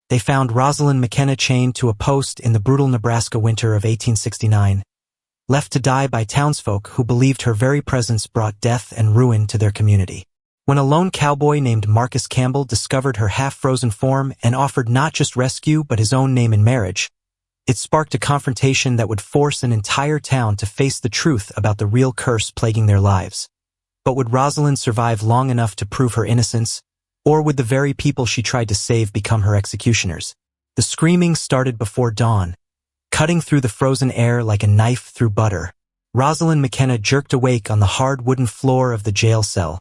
They found Rosalind McKenna chained to a post in the brutal Nebraska winter of 1869, left to die by townsfolk who believed her very presence brought death and ruin to their community. When a lone cowboy named Marcus Campbell discovered her half-frozen form and offered not just rescue but his own name in marriage, it sparked a confrontation that would force an entire town to face the truth about the real curse plaguing their lives. But would Rosalind survive long enough to prove her innocence, or would the very people she tried to save become her executioners? The screaming started before dawn, cutting through the frozen air like a knife through butter. Rosalind McKenna jerked awake on the hard wooden floor of the jail cell,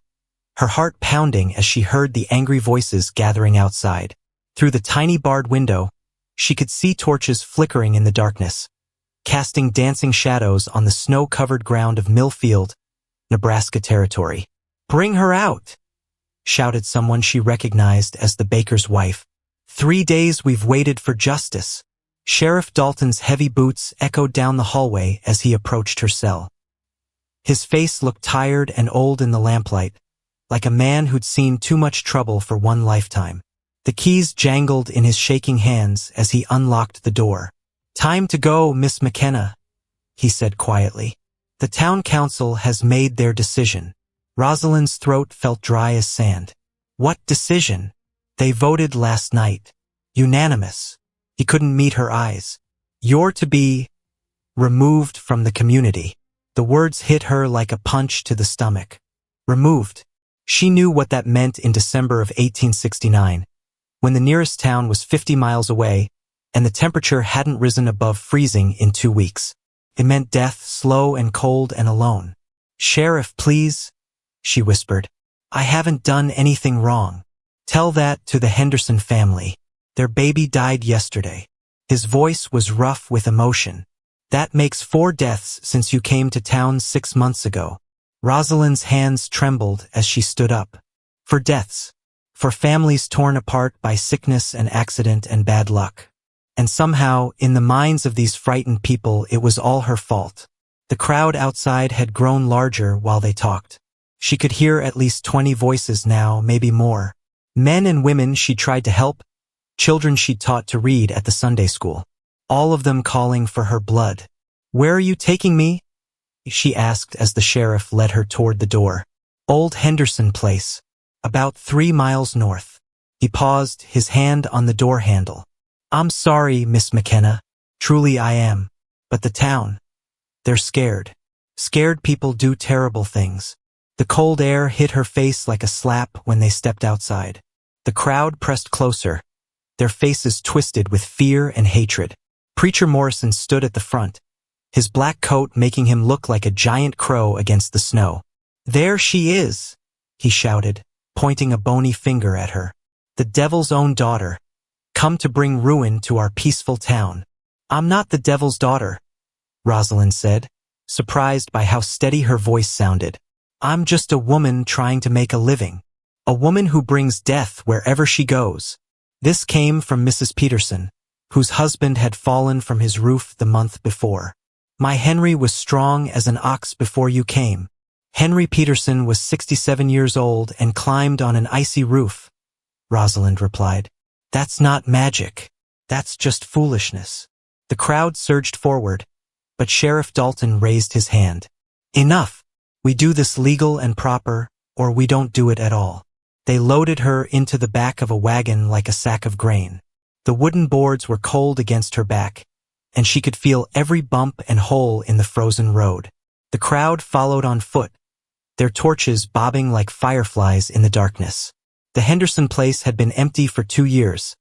her heart pounding as she heard the angry voices gathering outside. Through the tiny barred window, she could see torches flickering in the darkness, casting dancing shadows on the snow-covered ground of Millfield, Nebraska territory. "Bring her out!" shouted someone she recognized as the baker's wife. "3 days we've waited for justice." Sheriff Dalton's heavy boots echoed down the hallway as he approached her cell. His face looked tired and old in the lamplight, like a man who'd seen too much trouble for one lifetime. The keys jangled in his shaking hands as he unlocked the door. "Time to go, Miss McKenna," he said quietly. "The town council has made their decision." Rosalind's throat felt dry as sand. "What decision?" "They voted last night. Unanimous." He couldn't meet her eyes. "You're to be removed from the community." The words hit her like a punch to the stomach. Removed. She knew what that meant in December of 1869, when the nearest town was 50 miles away and the temperature hadn't risen above freezing in 2 weeks. It meant death, slow and cold and alone. "Sheriff, please," she whispered. "I haven't done anything wrong. Tell that to the Henderson family. Their baby died yesterday." His voice was rough with emotion. "That makes 4 deaths since you came to town 6 months ago." Rosalind's hands trembled as she stood up. "For deaths. For families torn apart by sickness and accident and bad luck." And somehow, in the minds of these frightened people, it was all her fault. The crowd outside had grown larger while they talked. She could hear at least 20 voices now, maybe more. Men and women she'd tried to help, children she'd taught to read at the Sunday school. All of them calling for her blood. "Where are you taking me?" she asked as the sheriff led her toward the door. "Old Henderson Place. About 3 miles north." He paused, his hand on the door handle. "I'm sorry, Miss McKenna. Truly I am. But the town, they're scared. Scared people do terrible things." The cold air hit her face like a slap when they stepped outside. The crowd pressed closer, their faces twisted with fear and hatred. Preacher Morrison stood at the front, his black coat making him look like a giant crow against the snow. "There she is," he shouted, pointing a bony finger at her. "The devil's own daughter, come to bring ruin to our peaceful town." "I'm not the devil's daughter," Rosalind said, surprised by how steady her voice sounded. "I'm just a woman trying to make a living. A woman who brings death wherever she goes." This came from Mrs. Peterson, whose husband had fallen from his roof the month before. "My Henry was strong as an ox before you came." Henry Peterson was 67 years old and climbed on an icy roof, Rosalind replied. "That's not magic. That's just foolishness." The crowd surged forward, but Sheriff Dalton raised his hand. "Enough. We do this legal and proper, or we don't do it at all." They loaded her into the back of a wagon like a sack of grain. The wooden boards were cold against her back, and she could feel every bump and hole in the frozen road. The crowd followed on foot, their torches bobbing like fireflies in the darkness. The Henderson place had been empty for 2 years,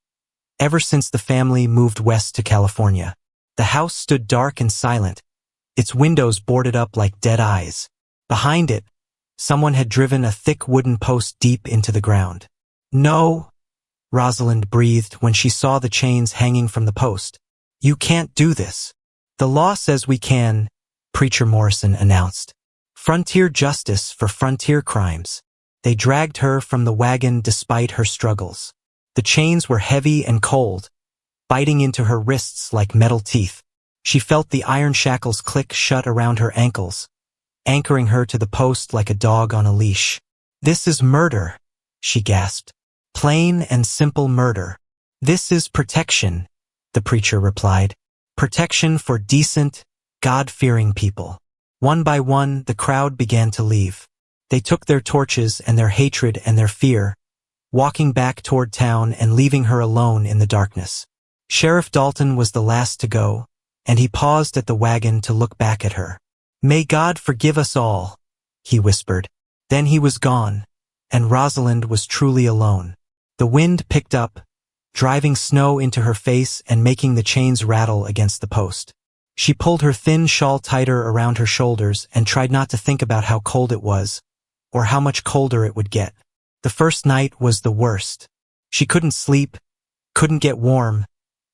ever since the family moved west to California. The house stood dark and silent, its windows boarded up like dead eyes. Behind it, someone had driven a thick wooden post deep into the ground. "No," Rosalind breathed when she saw the chains hanging from the post. "You can't do this." "The law says we can," Preacher Morrison announced. "Frontier justice for frontier crimes." They dragged her from the wagon despite her struggles. The chains were heavy and cold, biting into her wrists like metal teeth. She felt the iron shackles click shut around her ankles, anchoring her to the post like a dog on a leash. "This is murder," she gasped. "Plain and simple murder." "This is protection," the preacher replied. "Protection for decent, God-fearing people." One by one, the crowd began to leave. They took their torches and their hatred and their fear, walking back toward town and leaving her alone in the darkness. Sheriff Dalton was the last to go, and he paused at the wagon to look back at her. "May God forgive us all," he whispered. Then he was gone, and Rosalind was truly alone. The wind picked up, driving snow into her face and making the chains rattle against the post. She pulled her thin shawl tighter around her shoulders and tried not to think about how cold it was, or how much colder it would get. The first night was the worst. She couldn't sleep, couldn't get warm,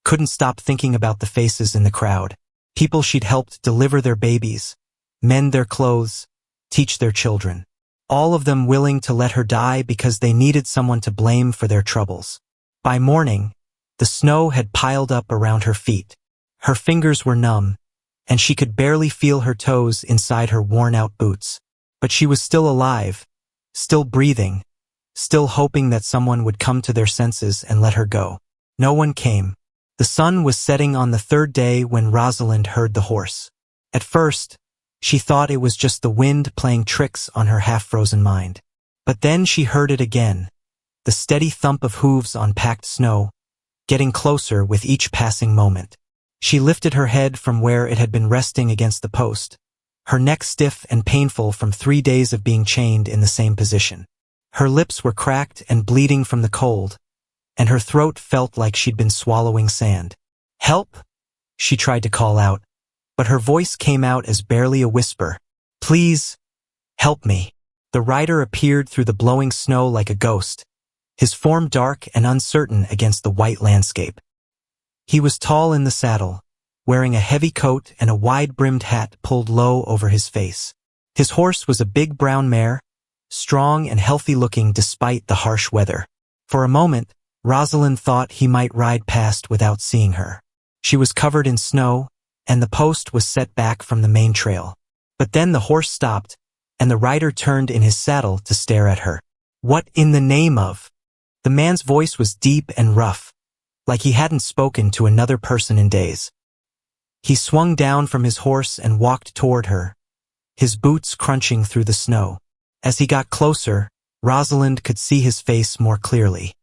couldn't stop thinking about the faces in the crowd. People she'd helped deliver their babies, mend their clothes, teach their children. All of them willing to let her die because they needed someone to blame for their troubles. By morning, the snow had piled up around her feet. Her fingers were numb, and she could barely feel her toes inside her worn-out boots. But she was still alive, still breathing, still hoping that someone would come to their senses and let her go. No one came. The sun was setting on the third day when Rosalind heard the horse. At first, she thought it was just the wind playing tricks on her half-frozen mind. But then she heard it again, the steady thump of hooves on packed snow, getting closer with each passing moment. She lifted her head from where it had been resting against the post, her neck stiff and painful from 3 days of being chained in the same position. Her lips were cracked and bleeding from the cold, and her throat felt like she'd been swallowing sand. "Help!" she tried to call out, but her voice came out as barely a whisper. "Please, help me." The rider appeared through the blowing snow like a ghost, his form dark and uncertain against the white landscape. He was tall in the saddle, wearing a heavy coat and a wide-brimmed hat pulled low over his face. His horse was a big brown mare, strong and healthy-looking despite the harsh weather. For a moment, Rosalind thought he might ride past without seeing her. She was covered in snow, and the post was set back from the main trail. But then the horse stopped, and the rider turned in his saddle to stare at her. "What in the name of?" The man's voice was deep and rough, like he hadn't spoken to another person in days. He swung down from his horse and walked toward her, his boots crunching through the snow. As he got closer, Rosalind could see his face more clearly.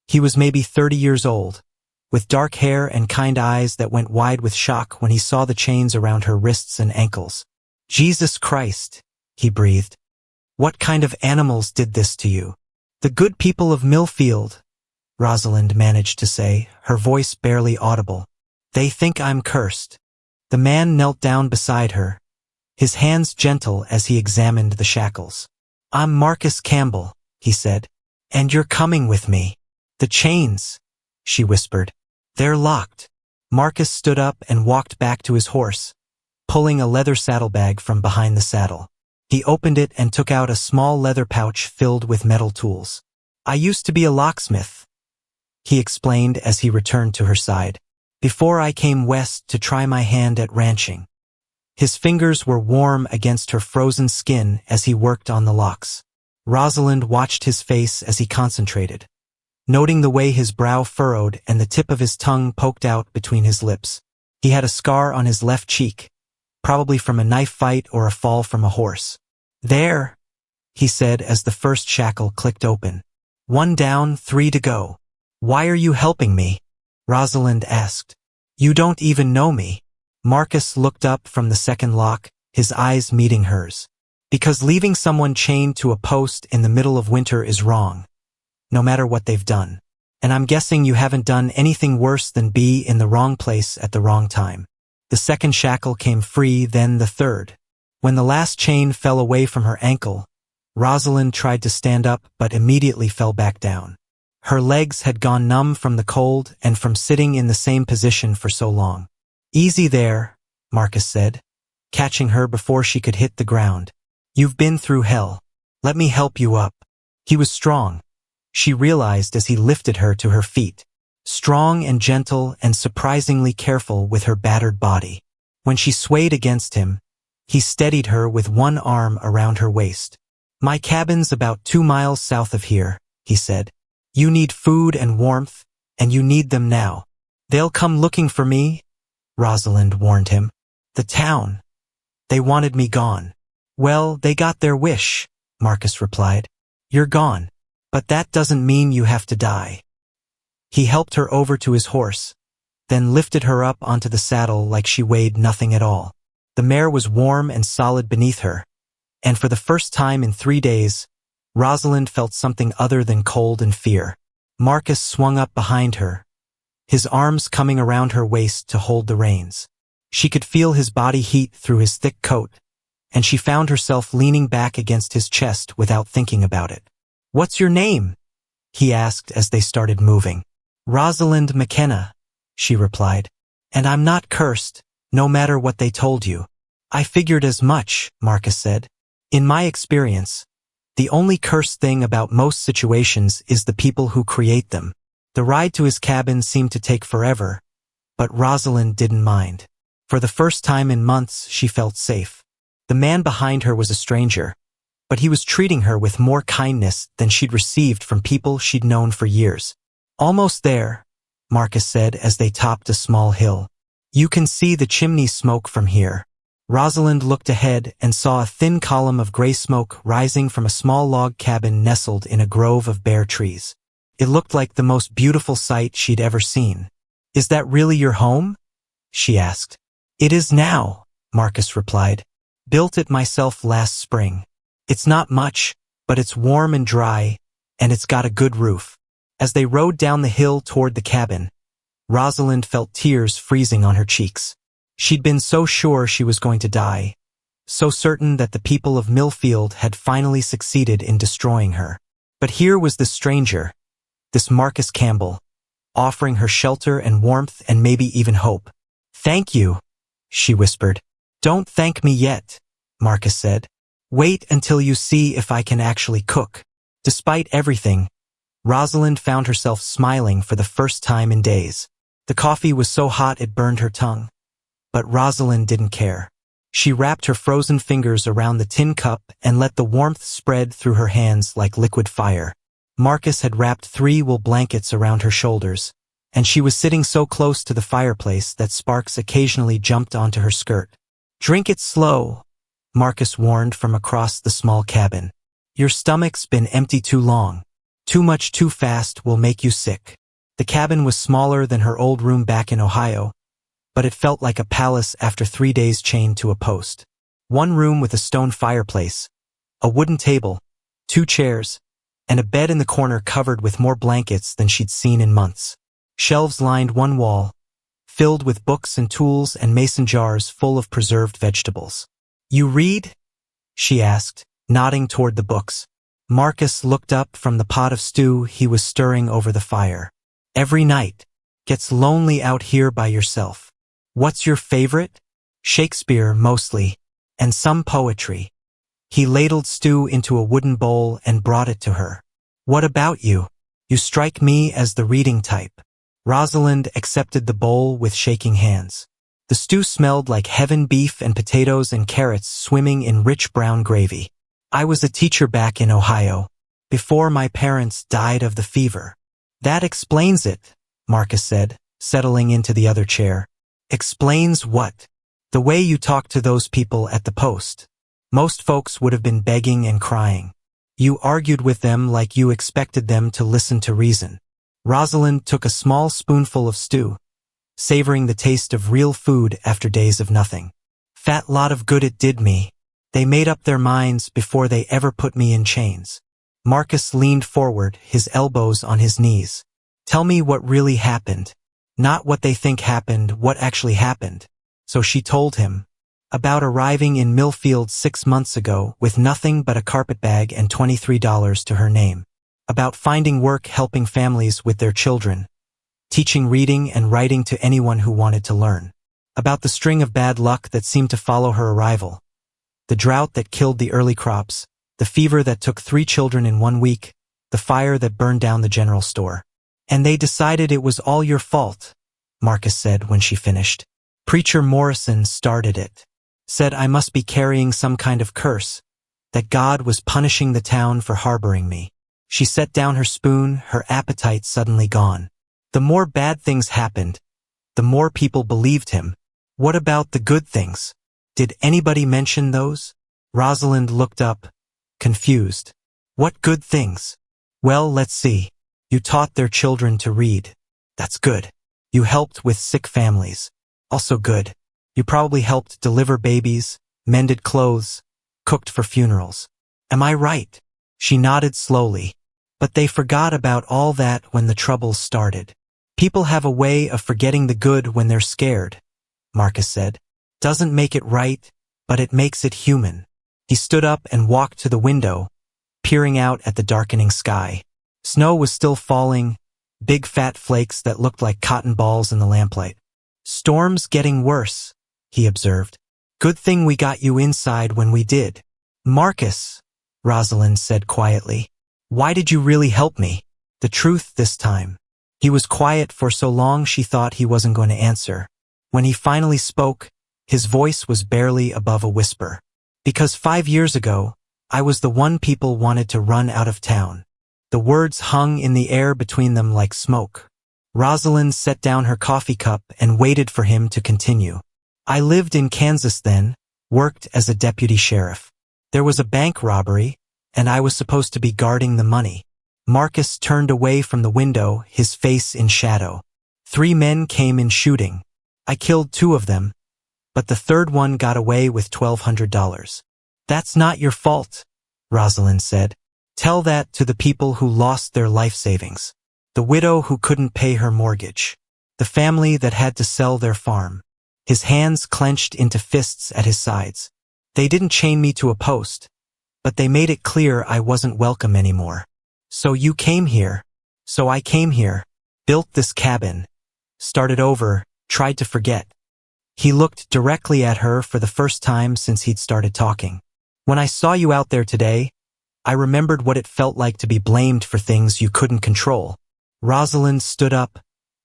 He was maybe 30 years old, with dark hair and kind eyes that went wide with shock when he saw the chains around her wrists and ankles. "Jesus Christ," he breathed. "What kind of animals did this to you?" "The good people of Millfield," Rosalind managed to say, her voice barely audible. "They think I'm cursed." The man knelt down beside her, his hands gentle as he examined the shackles. "I'm Marcus Campbell," he said, "and you're coming with me." "The chains," she whispered. "They're locked." Marcus stood up and walked back to his horse, pulling a leather saddlebag from behind the saddle. He opened it and took out a small leather pouch filled with metal tools. "I used to be a locksmith," he explained as he returned to her side, "before I came west to try my hand at ranching." His fingers were warm against her frozen skin as he worked on the locks. Rosalind watched his face as he concentrated, noting the way his brow furrowed and the tip of his tongue poked out between his lips. He had a scar on his left cheek, probably from a knife fight or a fall from a horse. "There," he said as the first shackle clicked open. "One down, 3 to go." "Why are you helping me?" Rosalind asked. "You don't even know me." Marcus looked up from the second lock, his eyes meeting hers. "Because leaving someone chained to a post in the middle of winter is wrong, no matter what they've done. And I'm guessing you haven't done anything worse than be in the wrong place at the wrong time." The second shackle came free, then the third. When the last chain fell away from her ankle, Rosalind tried to stand up but immediately fell back down. Her legs had gone numb from the cold and from sitting in the same position for so long. "Easy there," Marcus said, catching her before she could hit the ground. "You've been through hell. Let me help you up." He was strong, she realized as he lifted her to her feet. Strong and gentle and surprisingly careful with her battered body. When she swayed against him, he steadied her with one arm around her waist. "My cabin's about 2 miles south of here," he said. "You need food and warmth, and you need them now. They'll come looking for me, Rosalind warned him. The town. They wanted me gone. Well, they got their wish, Marcus replied. You're gone. But that doesn't mean you have to die. He helped her over to his horse, then lifted her up onto the saddle like she weighed nothing at all. The mare was warm and solid beneath her, and for the first time in 3 days, Rosalind felt something other than cold and fear. Marcus swung up behind her, his arms coming around her waist to hold the reins. She could feel his body heat through his thick coat, and she found herself leaning back against his chest without thinking about it. "What's your name?" he asked as they started moving. "Rosalind McKenna," she replied. "And I'm not cursed, no matter what they told you." "I figured as much," Marcus said. "In my experience, the only cursed thing about most situations is the people who create them." The ride to his cabin seemed to take forever, but Rosalind didn't mind. For the first time in months, she felt safe. The man behind her was a stranger, but he was treating her with more kindness than she'd received from people she'd known for years. "Almost there," Marcus said as they topped a small hill. "You can see the chimney smoke from here." Rosalind looked ahead and saw a thin column of gray smoke rising from a small log cabin nestled in a grove of bare trees. It looked like the most beautiful sight she'd ever seen. "Is that really your home?" she asked. "It is now," Marcus replied. "Built it myself last spring. It's not much, but it's warm and dry, and it's got a good roof." As they rode down the hill toward the cabin, Rosalind felt tears freezing on her cheeks. She'd been so sure she was going to die, so certain that the people of Millfield had finally succeeded in destroying her. But here was this stranger, this Marcus Campbell, offering her shelter and warmth and maybe even hope. "Thank you," she whispered. "Don't thank me yet," Marcus said. "Wait until you see if I can actually cook." Despite everything, Rosalind found herself smiling for the first time in days. The coffee was so hot it burned her tongue. But Rosalind didn't care. She wrapped her frozen fingers around the tin cup and let the warmth spread through her hands like liquid fire. Marcus had wrapped 3 wool blankets around her shoulders, and she was sitting so close to the fireplace that sparks occasionally jumped onto her skirt. "Drink it slow," Marcus warned from across the small cabin. "Your stomach's been empty too long. Too much too fast will make you sick." The cabin was smaller than her old room back in Ohio, but it felt like a palace after 3 days chained to a post. One room with a stone fireplace, a wooden table, 2 chairs, and a bed in the corner covered with more blankets than she'd seen in months. Shelves lined one wall, filled with books and tools and mason jars full of preserved vegetables. "You read?" she asked, nodding toward the books. Marcus looked up from the pot of stew he was stirring over the fire. "Every night. Gets lonely out here by yourself." "What's your favorite?" "Shakespeare, mostly, and some poetry." He ladled stew into a wooden bowl and brought it to her. "What about you? You strike me as the reading type." Rosalind accepted the bowl with shaking hands. The stew smelled like heaven, beef and potatoes and carrots swimming in rich brown gravy. "I was a teacher back in Ohio, before my parents died of the fever." "That explains it," Marcus said, settling into the other chair. "Explains what?" "The way you talked to those people at the post. Most folks would have been begging and crying. You argued with them like you expected them to listen to reason." Rosalind took a small spoonful of stew, savoring the taste of real food after days of nothing. "Fat lot of good it did me. They made up their minds before they ever put me in chains." Marcus leaned forward, his elbows on his knees. "Tell me what really happened. Not what they think happened, what actually happened." So she told him about arriving in Millfield 6 months ago with nothing but a carpetbag and $23 to her name. About finding work helping families with their children, teaching reading and writing to anyone who wanted to learn. About the string of bad luck that seemed to follow her arrival. The drought that killed the early crops, the fever that took 3 children in 1 week, the fire that burned down the general store. "And they decided it was all your fault," Marcus said when she finished. "Preacher Morrison started it. Said I must be carrying some kind of curse, that God was punishing the town for harboring me." She set down her spoon, her appetite suddenly gone. The more bad things happened, the more people believed him. What about the good things? Did anybody mention those? Rosalind looked up, confused. What good things? Well, let's see. You taught their children to read. That's good. You helped with sick families. Also good. You probably helped deliver babies, mended clothes, cooked for funerals. Am I right? She nodded slowly. But they forgot about all that when the troubles started. People have a way of forgetting the good when they're scared, Marcus said. Doesn't make it right, but it makes it human. He stood up and walked to the window, peering out at the darkening sky. Snow was still falling, big fat flakes that looked like cotton balls in the lamplight. Storm's getting worse, he observed. Good thing we got you inside when we did. Marcus, Rosalind said quietly. Why did you really help me? The truth this time. He was quiet for so long she thought he wasn't going to answer. When he finally spoke, his voice was barely above a whisper. Because 5 years ago, I was the one people wanted to run out of town. The words hung in the air between them like smoke. Rosalind set down her coffee cup and waited for him to continue. I lived in Kansas then, worked as a deputy sheriff. There was a bank robbery, and I was supposed to be guarding the money. Marcus turned away from the window, his face in shadow. 3 men came in shooting. I killed 2 of them, but the third one got away with $1,200. That's not your fault, Rosalind said. Tell that to the people who lost their life savings. The widow who couldn't pay her mortgage. The family that had to sell their farm. His hands clenched into fists at his sides. They didn't chain me to a post, but they made it clear I wasn't welcome anymore. So you came here. So I came here. Built this cabin. Started over, tried to forget. He looked directly at her for the first time since he'd started talking. When I saw you out there today, I remembered what it felt like to be blamed for things you couldn't control. Rosalind stood up,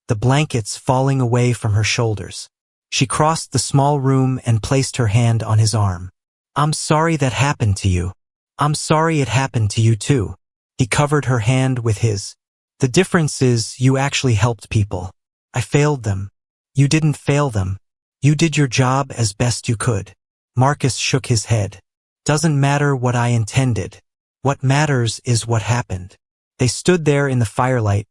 the blankets falling away from her shoulders. She crossed the small room and placed her hand on his arm. I'm sorry that happened to you. I'm sorry it happened to you too. He covered her hand with his. The difference is you actually helped people. I failed them. You didn't fail them. You did your job as best you could. Marcus shook his head. Doesn't matter what I intended. What matters is what happened. They stood there in the firelight,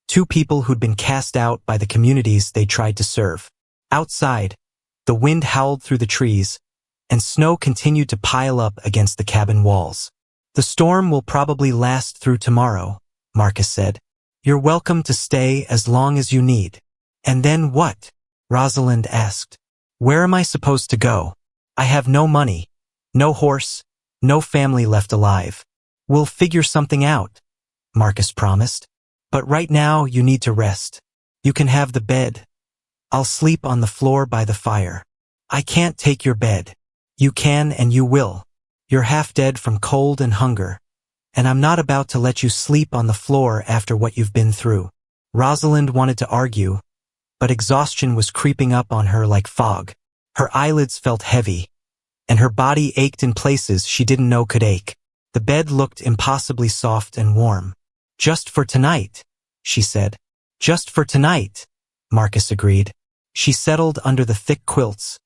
2 people who'd been cast out by the communities they tried to serve. Outside, the wind howled through the trees, and snow continued to pile up against the cabin walls. The storm will probably last through tomorrow, Marcus said. You're welcome to stay as long as you need. And then what? Rosalind asked. Where am I supposed to go? I have no money, no horse, no family left alive. We'll figure something out, Marcus promised. But right now you need to rest. You can have the bed. I'll sleep on the floor by the fire. I can't take your bed. You can and you will. You're half dead from cold and hunger, and I'm not about to let you sleep on the floor after what you've been through. Rosalind wanted to argue, but exhaustion was creeping up on her like fog. Her eyelids felt heavy, and her body ached in places she didn't know could ache. The bed looked impossibly soft and warm. Just for tonight, she said. Just for tonight, Marcus agreed. She settled under the thick quilts,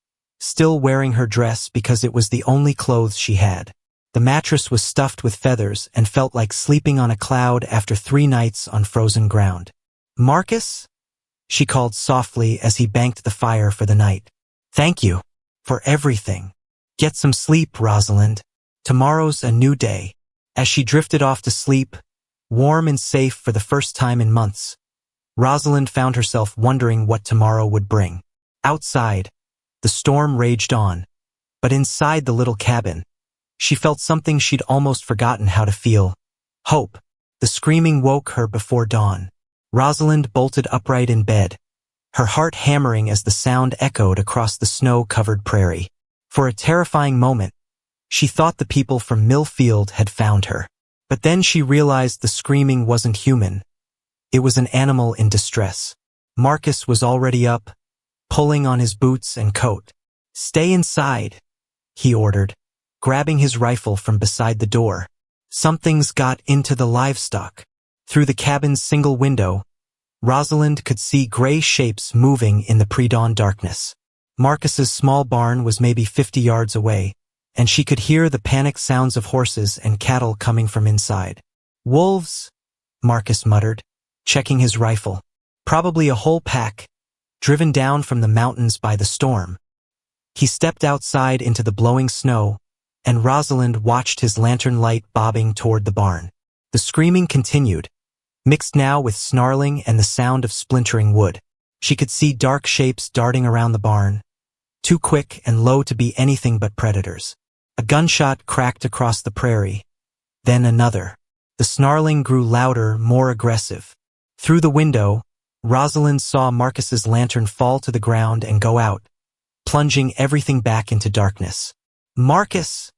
still wearing her dress because it was the only clothes she had. The mattress was stuffed with feathers and felt like sleeping on a cloud after 3 nights on frozen ground. Marcus? She called softly as he banked the fire for the night. Thank you. For everything. Get some sleep, Rosalind. Tomorrow's a new day. As she drifted off to sleep, warm and safe for the first time in months, Rosalind found herself wondering what tomorrow would bring. Outside, the storm raged on, but inside the little cabin, she felt something she'd almost forgotten how to feel. Hope. The screaming woke her before dawn. Rosalind bolted upright in bed, her heart hammering as the sound echoed across the snow-covered prairie. For a terrifying moment, she thought the people from Mill Field had found her. But then she realized the screaming wasn't human. It was an animal in distress. Marcus was already up, pulling on his boots and coat. Stay inside, he ordered, grabbing his rifle from beside the door. Something's got into the livestock. Through the cabin's single window, Rosalind could see gray shapes moving in the pre-dawn darkness. Marcus's small barn was maybe 50 yards away, and she could hear the panicked sounds of horses and cattle coming from inside. "Wolves," Marcus muttered, checking his rifle. "Probably a whole pack, driven down from the mountains by the storm." He stepped outside into the blowing snow, and Rosalind watched his lantern light bobbing toward the barn. The screaming continued, mixed now with snarling and the sound of splintering wood. She could see dark shapes darting around the barn, too quick and low to be anything but predators. A gunshot cracked across the prairie, then another. The snarling grew louder, more aggressive. Through the window, Rosalind saw Marcus's lantern fall to the ground and go out, plunging everything back into darkness. "Marcus!"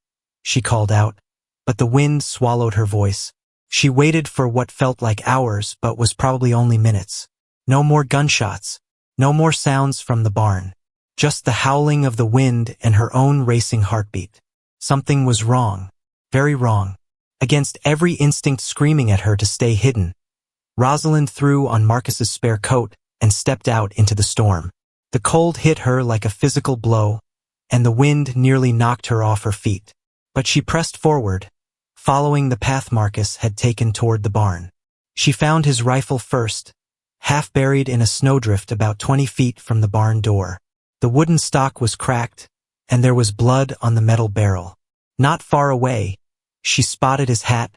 she called out, but the wind swallowed her voice. She waited for what felt like hours but was probably only minutes. No more gunshots, no more sounds from the barn. Just the howling of the wind and her own racing heartbeat. Something was wrong, very wrong. Against every instinct screaming at her to stay hidden, Rosalind threw on Marcus's spare coat and stepped out into the storm. The cold hit her like a physical blow, and the wind nearly knocked her off her feet. But she pressed forward, following the path Marcus had taken toward the barn. She found his rifle first, half buried in a snowdrift about 20 feet from the barn door. The wooden stock was cracked, and there was blood on the metal barrel. Not far away, she spotted his hat,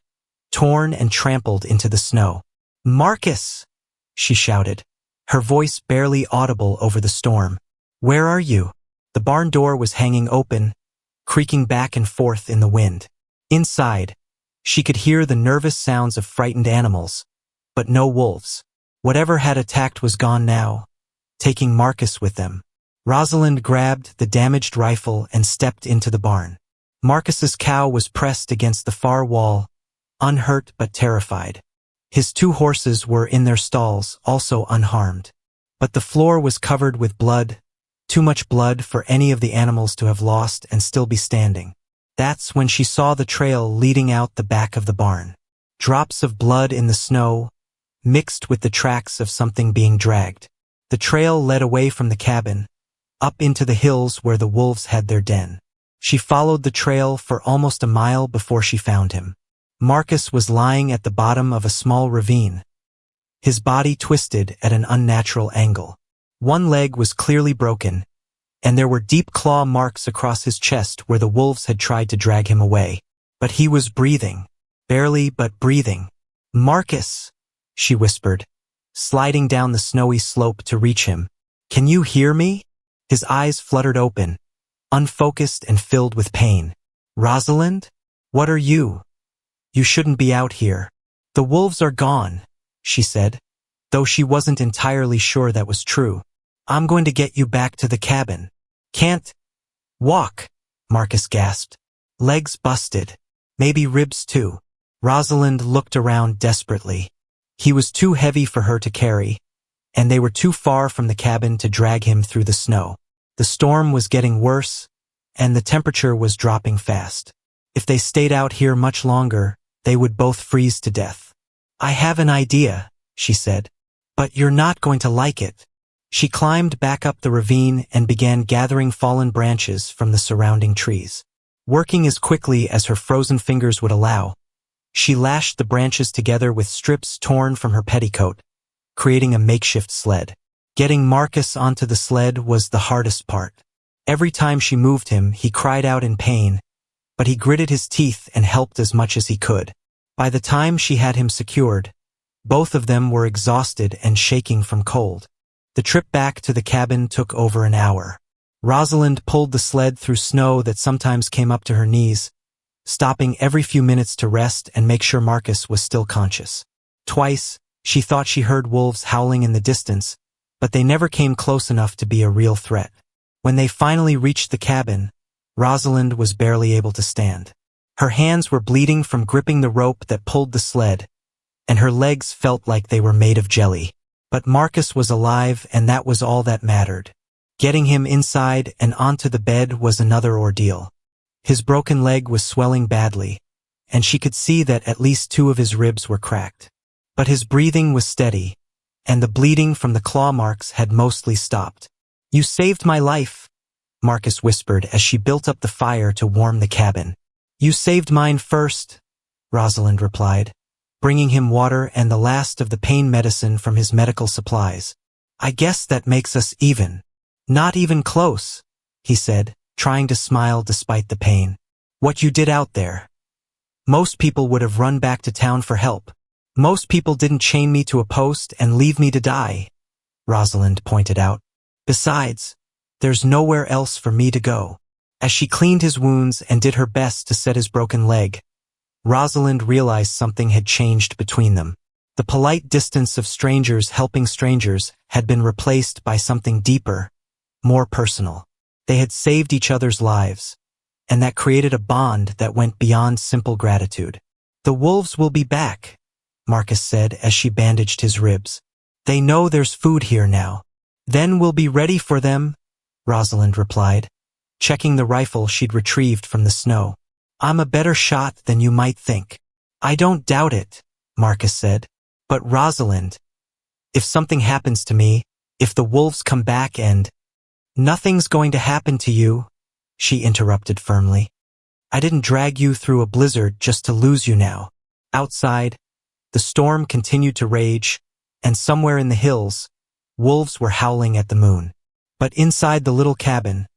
torn and trampled into the snow. "Marcus!" she shouted, her voice barely audible over the storm. "Where are you?" The barn door was hanging open, creaking back and forth in the wind. Inside, she could hear the nervous sounds of frightened animals, but no wolves. Whatever had attacked was gone now, taking Marcus with them. Rosalind grabbed the damaged rifle and stepped into the barn. Marcus's cow was pressed against the far wall, unhurt but terrified. His 2 horses were in their stalls, also unharmed. But the floor was covered with blood, too much blood for any of the animals to have lost and still be standing. That's when she saw the trail leading out the back of the barn. Drops of blood in the snow, mixed with the tracks of something being dragged. The trail led away from the cabin, up into the hills where the wolves had their den. She followed the trail for almost a mile before she found him. Marcus was lying at the bottom of a small ravine, his body twisted at an unnatural angle. One leg was clearly broken, and there were deep claw marks across his chest where the wolves had tried to drag him away. But he was breathing, barely but breathing. "Marcus!" she whispered, sliding down the snowy slope to reach him. "Can you hear me?" His eyes fluttered open, unfocused and filled with pain. "Rosalind? What are you? You shouldn't be out here." "The wolves are gone," she said, though she wasn't entirely sure that was true. "I'm going to get you back to the cabin." "Can't walk," Marcus gasped. "Legs busted. Maybe ribs too." Rosalind looked around desperately. He was too heavy for her to carry, and they were too far from the cabin to drag him through the snow. The storm was getting worse, and the temperature was dropping fast. If they stayed out here much longer, they would both freeze to death. "I have an idea," she said, "but you're not going to like it." She climbed back up the ravine and began gathering fallen branches from the surrounding trees. Working as quickly as her frozen fingers would allow, she lashed the branches together with strips torn from her petticoat, creating a makeshift sled. Getting Marcus onto the sled was the hardest part. Every time she moved him, he cried out in pain, but he gritted his teeth and helped as much as he could. By the time she had him secured, both of them were exhausted and shaking from cold. The trip back to the cabin took over an hour. Rosalind pulled the sled through snow that sometimes came up to her knees, stopping every few minutes to rest and make sure Marcus was still conscious. Twice, she thought she heard wolves howling in the distance, but they never came close enough to be a real threat. When they finally reached the cabin, Rosalind was barely able to stand. Her hands were bleeding from gripping the rope that pulled the sled, and her legs felt like they were made of jelly. But Marcus was alive, and that was all that mattered. Getting him inside and onto the bed was another ordeal. His broken leg was swelling badly, and she could see that at least 2 of his ribs were cracked. But his breathing was steady, and the bleeding from the claw marks had mostly stopped. "You saved my life," Marcus whispered as she built up the fire to warm the cabin. "You saved mine first," Rosalind replied, bringing him water and the last of the pain medicine from his medical supplies. "I guess that makes us even." "Not even close," he said, trying to smile despite the pain. "What you did out there. Most people would have run back to town for help. Most people didn't chain me to a post and leave me to die," Rosalind pointed out. "Besides, there's nowhere else for me to go." As she cleaned his wounds and did her best to set his broken leg, Rosalind realized something had changed between them. The polite distance of strangers helping strangers had been replaced by something deeper, more personal. They had saved each other's lives, and that created a bond that went beyond simple gratitude. "The wolves will be back," Marcus said as she bandaged his ribs. "They know there's food here now." "Then we'll be ready for them," Rosalind replied, checking the rifle she'd retrieved from the snow. "I'm a better shot than you might think." "I don't doubt it," Marcus said. "But Rosalind, if something happens to me, if the wolves come back and—" "Nothing's going to happen to you," she interrupted firmly. "I didn't drag you through a blizzard just to lose you now." Outside, the storm continued to rage, and somewhere in the hills, wolves were howling at the moon. But inside the little cabin,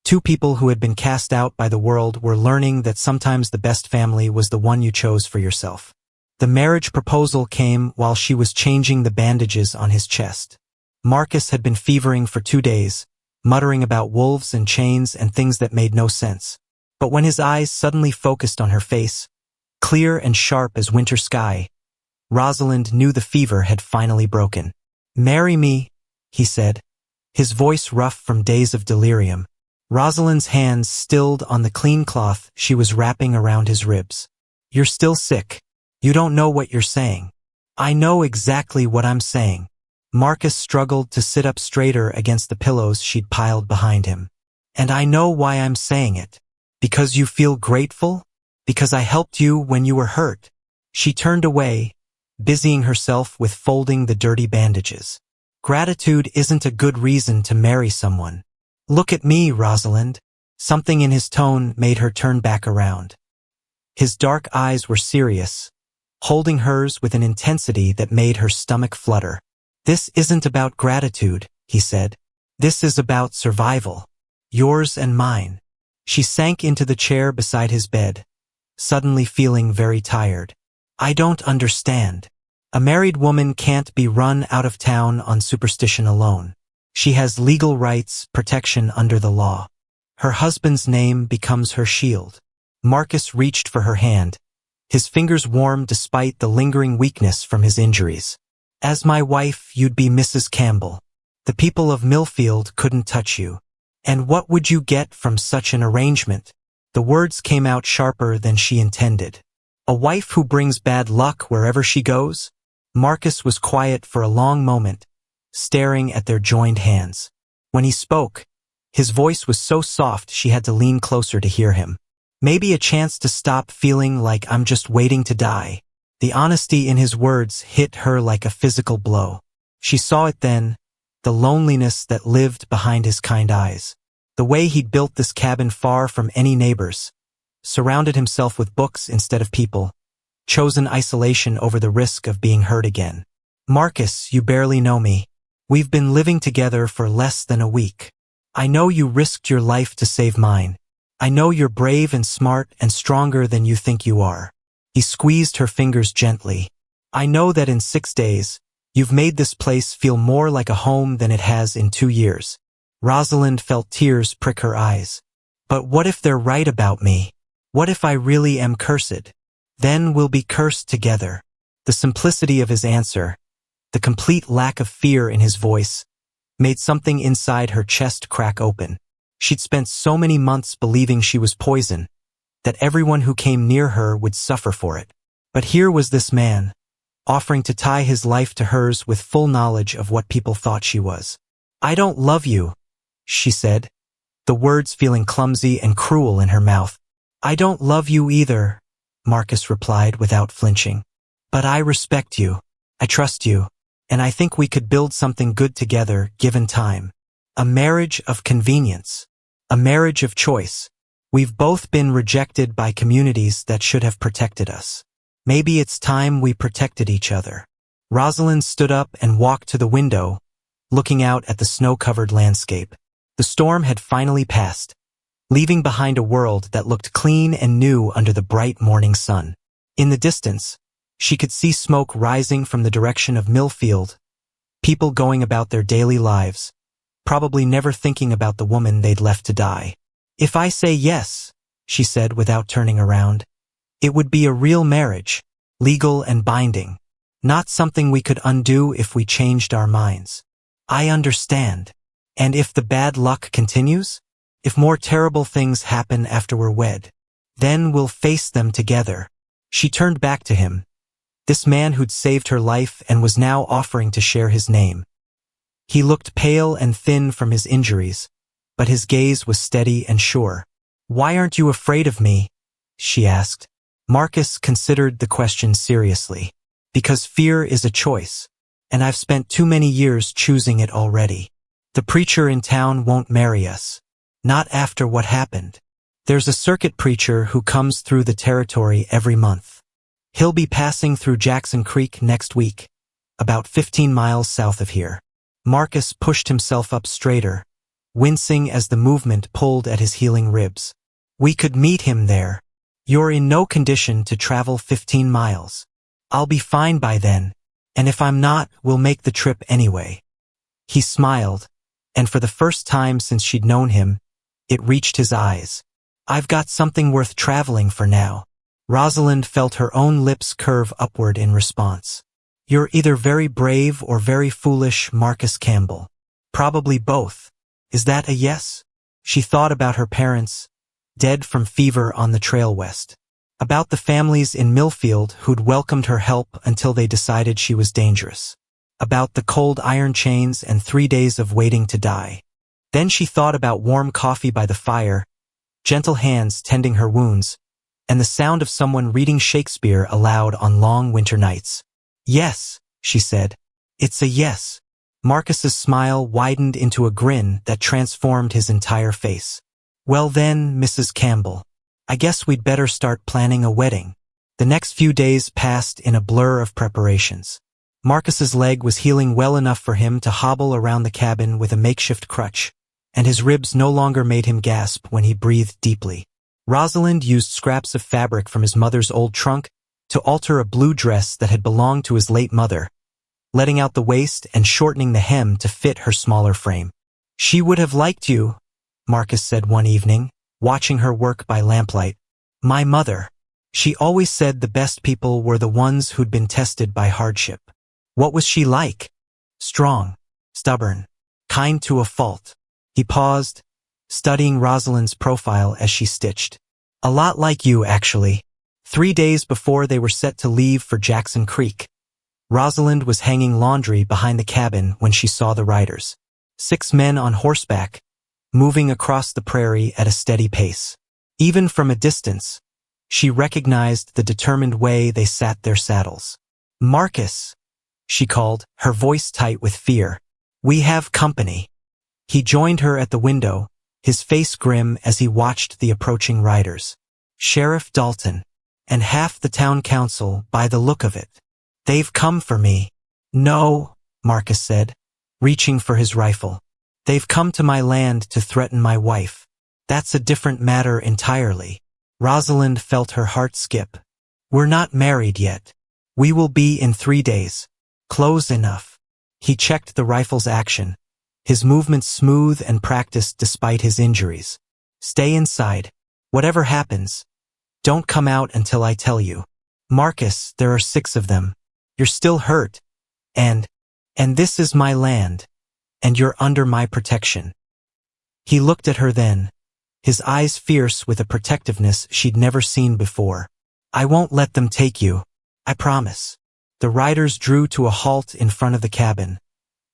two people who had been cast out by the world were learning that sometimes the best family was the one you chose for yourself. The marriage proposal came while she was changing the bandages on his chest. Marcus had been fevering for 2 days, muttering about wolves and chains and things that made no sense. But when his eyes suddenly focused on her face, clear and sharp as winter sky, Rosalind knew the fever had finally broken. "Marry me," he said, his voice rough from days of delirium. Rosalind's hands stilled on the clean cloth she was wrapping around his ribs. "You're still sick. You don't know what you're saying." "I know exactly what I'm saying." Marcus struggled to sit up straighter against the pillows she'd piled behind him. "And I know why I'm saying it. Because you feel grateful? Because I helped you when you were hurt." She turned away, busying herself with folding the dirty bandages. "Gratitude isn't a good reason to marry someone." "Look at me, Rosalind." Something in his tone made her turn back around. His dark eyes were serious, holding hers with an intensity that made her stomach flutter. "This isn't about gratitude," he said. "This is about survival. Yours and mine." She sank into the chair beside his bed, suddenly feeling very tired. "I don't understand. A married woman can't be run out of town on superstition alone. She has legal rights, protection under the law. Her husband's name becomes her shield." Marcus reached for her hand, his fingers warm despite the lingering weakness from his injuries. "As my wife, you'd be Mrs. Campbell. The people of Millfield couldn't touch you. And what would you get from such an arrangement?" The words came out sharper than she intended. "A wife who brings bad luck wherever she goes?" Marcus was quiet for a long moment, staring at their joined hands. When he spoke, his voice was so soft she had to lean closer to hear him. "Maybe a chance to stop feeling like I'm just waiting to die." The honesty in his words hit her like a physical blow. She saw it then, the loneliness that lived behind his kind eyes. The way he'd built this cabin far from any neighbors, surrounded himself with books instead of people, chosen isolation over the risk of being hurt again. "Marcus, you barely know me. We've been living together for less than a week. I know you risked your life to save mine. I know you're brave and smart and stronger than you think you are." He squeezed her fingers gently. "I know that in 6 days, you've made this place feel more like a home than it has in 2 years. Rosalind felt tears prick her eyes. "But what if they're right about me? What if I really am cursed? Then we'll be cursed together." The simplicity of his answer, the complete lack of fear in his voice, made something inside her chest crack open. She'd spent so many months believing she was poison, that everyone who came near her would suffer for it. But here was this man, offering to tie his life to hers with full knowledge of what people thought she was. "I don't love you," she said, the words feeling clumsy and cruel in her mouth. "I don't love you either," Marcus replied without flinching. "But I respect you. I trust you. and I think we could build something good together given time. A marriage of convenience. A marriage of choice. We've both been rejected by communities that should have protected us. Maybe it's time we protected each other." Rosalind stood up and walked to the window, looking out at the snow-covered landscape. The storm had finally passed, leaving behind a world that looked clean and new under the bright morning sun. In the distance, she could see smoke rising from the direction of Millfield, people going about their daily lives, probably never thinking about the woman they'd left to die. "If I say yes," she said without turning around, "it would be a real marriage, legal and binding, not something we could undo if we changed our minds. I understand. And if the bad luck continues? If more terrible things happen after we're wed? Then we'll face them together." She turned back to him, this man who'd saved her life and was now offering to share his name. He looked pale and thin from his injuries, but his gaze was steady and sure. "Why aren't you afraid of me?" she asked. Marcus considered the question seriously. "Because fear is a choice, and I've spent too many years choosing it already. The preacher in town won't marry us. Not after what happened. There's a circuit preacher who comes through the territory every month. He'll be passing through Jackson Creek next week, about 15 miles south of here." Marcus pushed himself up straighter, wincing as the movement pulled at his healing ribs. "We could meet him there. You're in no condition to travel 15 miles. I'll be fine by then, and if I'm not, we'll make the trip anyway." He smiled, and for the first time since she'd known him, it reached his eyes. "I've got something worth traveling for now." Rosalind felt her own lips curve upward in response. "You're either very brave or very foolish, Marcus Campbell. Probably both. Is that a yes?" She thought about her parents, dead from fever on the trail west. About the families in Millfield who'd welcomed her help until they decided she was dangerous. About the cold iron chains and 3 days of waiting to die. Then she thought about warm coffee by the fire, gentle hands tending her wounds, and the sound of someone reading Shakespeare aloud on long winter nights. "Yes," she said. "It's a yes." Marcus's smile widened into a grin that transformed his entire face. "Well then, Mrs. Campbell, I guess we'd better start planning a wedding." The next few days passed in a blur of preparations. Marcus's leg was healing well enough for him to hobble around the cabin with a makeshift crutch, and his ribs no longer made him gasp when he breathed deeply. Rosalind used scraps of fabric from his mother's old trunk to alter a blue dress that had belonged to his late mother, letting out the waist and shortening the hem to fit her smaller frame. "She would have liked you," Marcus said one evening, watching her work by lamplight. "My mother. She always said the best people were the ones who'd been tested by hardship." "What was she like?" "Strong, stubborn, kind to a fault." He paused, studying Rosalind's profile as she stitched. "A lot like you, actually." 3 days before they were set to leave for Jackson Creek, Rosalind was hanging laundry behind the cabin when she saw the riders. 6 men on horseback, moving across the prairie at a steady pace. Even from a distance, she recognized the determined way they sat their saddles. "Marcus," she called, her voice tight with fear. "We have company." He joined her at the window, his face grim as he watched the approaching riders. "Sheriff Dalton, and half the town council by the look of it. They've come for me." "No," Marcus said, reaching for his rifle. "They've come to my land to threaten my wife. That's a different matter entirely." Rosalind felt her heart skip. "We're not married yet. We will be in 3 days. Close enough." He checked the rifle's action, his movements smooth and practiced despite his injuries. "Stay inside. Whatever happens, don't come out until I tell you. Marcus, there are 6 of them. You're still hurt. And this is my land. And you're under my protection." He looked at her then, his eyes fierce with a protectiveness she'd never seen before. "I won't let them take you. I promise." The riders drew to a halt in front of the cabin,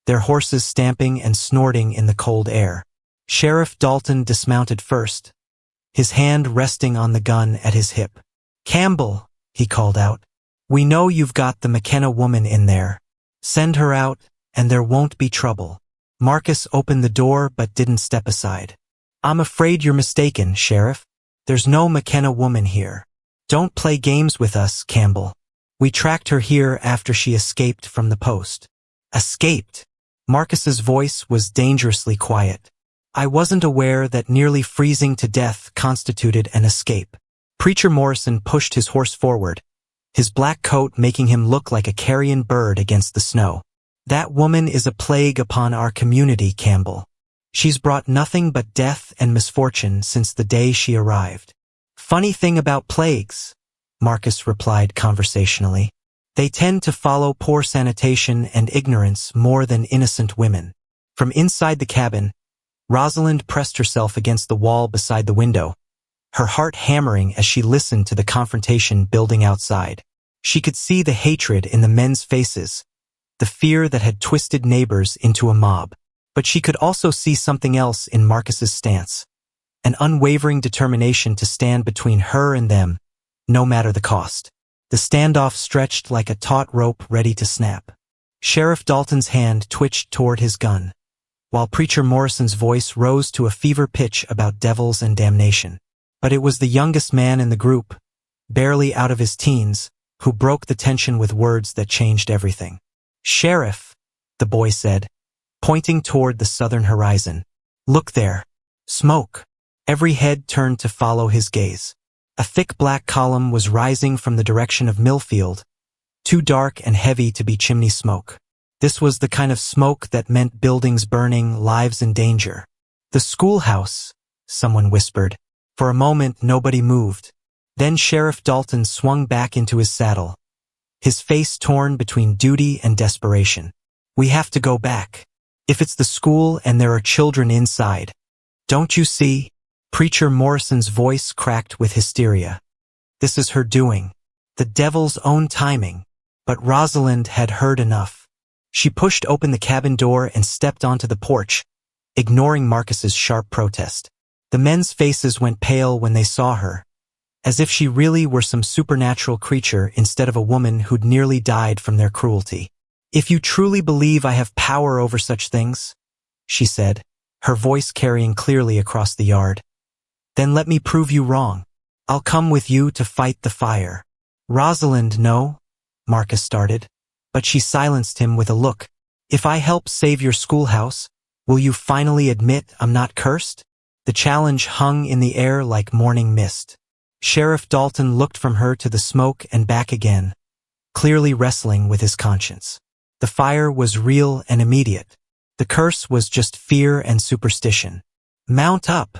their horses stamping and snorting in the cold air. Sheriff Dalton dismounted first, his hand resting on the gun at his hip. "Campbell," he called out, "we know you've got the McKenna woman in there. Send her out, and there won't be trouble. Marcus opened the door but didn't step aside. I'm afraid you're mistaken, Sheriff. There's no McKenna woman here. Don't play games with us, Campbell. We tracked her here after she escaped from the post. Escaped? Marcus's voice was dangerously quiet. I wasn't aware that nearly freezing to death constituted an escape. Preacher Morrison pushed his horse forward, his black coat making him look like a carrion bird against the snow. That woman is a plague upon our community, Campbell. She's brought nothing but death and misfortune since the day she arrived. Funny thing about plagues, Marcus replied conversationally. They tend to follow poor sanitation and ignorance more than innocent women. From inside the cabin, Rosalind pressed herself against the wall beside the window, her heart hammering as she listened to the confrontation building outside. She could see the hatred in the men's faces, the fear that had twisted neighbors into a mob. But she could also see something else in Marcus's stance, an unwavering determination to stand between her and them, no matter the cost. The standoff stretched like a taut rope ready to snap. Sheriff Dalton's hand twitched toward his gun, while Preacher Morrison's voice rose to a fever pitch about devils and damnation. But it was the youngest man in the group, barely out of his teens, who broke the tension with words that changed everything. Sheriff, the boy said, pointing toward the southern horizon. Look there. Smoke. Every head turned to follow his gaze. A thick black column was rising from the direction of Millfield, too dark and heavy to be chimney smoke. This was the kind of smoke that meant buildings burning, lives in danger. The schoolhouse, someone whispered. For a moment, nobody moved. Then Sheriff Dalton swung back into his saddle, his face torn between duty and desperation. We have to go back. If it's the school and there are children inside. Don't you see? Preacher Morrison's voice cracked with hysteria. This is her doing. The devil's own timing. But Rosalind had heard enough. She pushed open the cabin door and stepped onto the porch, ignoring Marcus's sharp protest. The men's faces went pale when they saw her, as if she really were some supernatural creature instead of a woman who'd nearly died from their cruelty. If you truly believe I have power over such things, she said, her voice carrying clearly across the yard, then let me prove you wrong. I'll come with you to fight the fire. Rosalind, no, Marcus started, but she silenced him with a look. If I help save your schoolhouse, will you finally admit I'm not cursed? The challenge hung in the air like morning mist. Sheriff Dalton looked from her to the smoke and back again, clearly wrestling with his conscience. The fire was real and immediate. The curse was just fear and superstition. Mount up,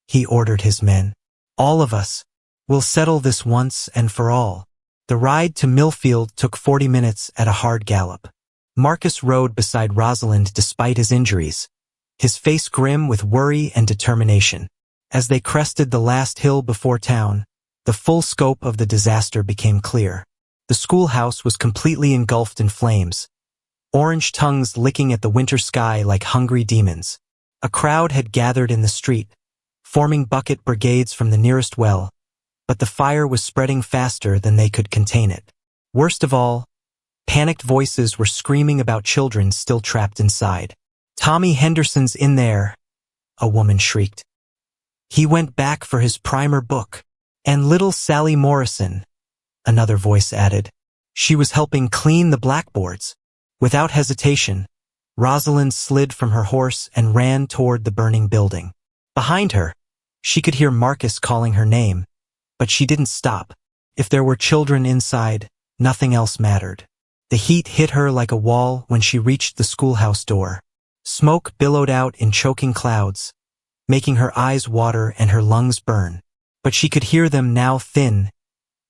he ordered his men. All of us. We'll settle this once and for all. The ride to Millfield took 40 minutes at a hard gallop. Marcus rode beside Rosalind despite his injuries, his face grim with worry and determination. As they crested the last hill before town, the full scope of the disaster became clear. The schoolhouse was completely engulfed in flames, orange tongues licking at the winter sky like hungry demons. A crowd had gathered in the street, forming bucket brigades from the nearest well, but the fire was spreading faster than they could contain it. Worst of all, panicked voices were screaming about children still trapped inside. Tommy Henderson's in there, a woman shrieked. He went back for his primer book. And little Sally Morrison, another voice added. She was helping clean the blackboards. Without hesitation, Rosalind slid from her horse and ran toward the burning building. Behind her, she could hear Marcus calling her name, but she didn't stop. If there were children inside, nothing else mattered. The heat hit her like a wall when she reached the schoolhouse door. Smoke billowed out in choking clouds, making her eyes water and her lungs burn. But she could hear them now, thin,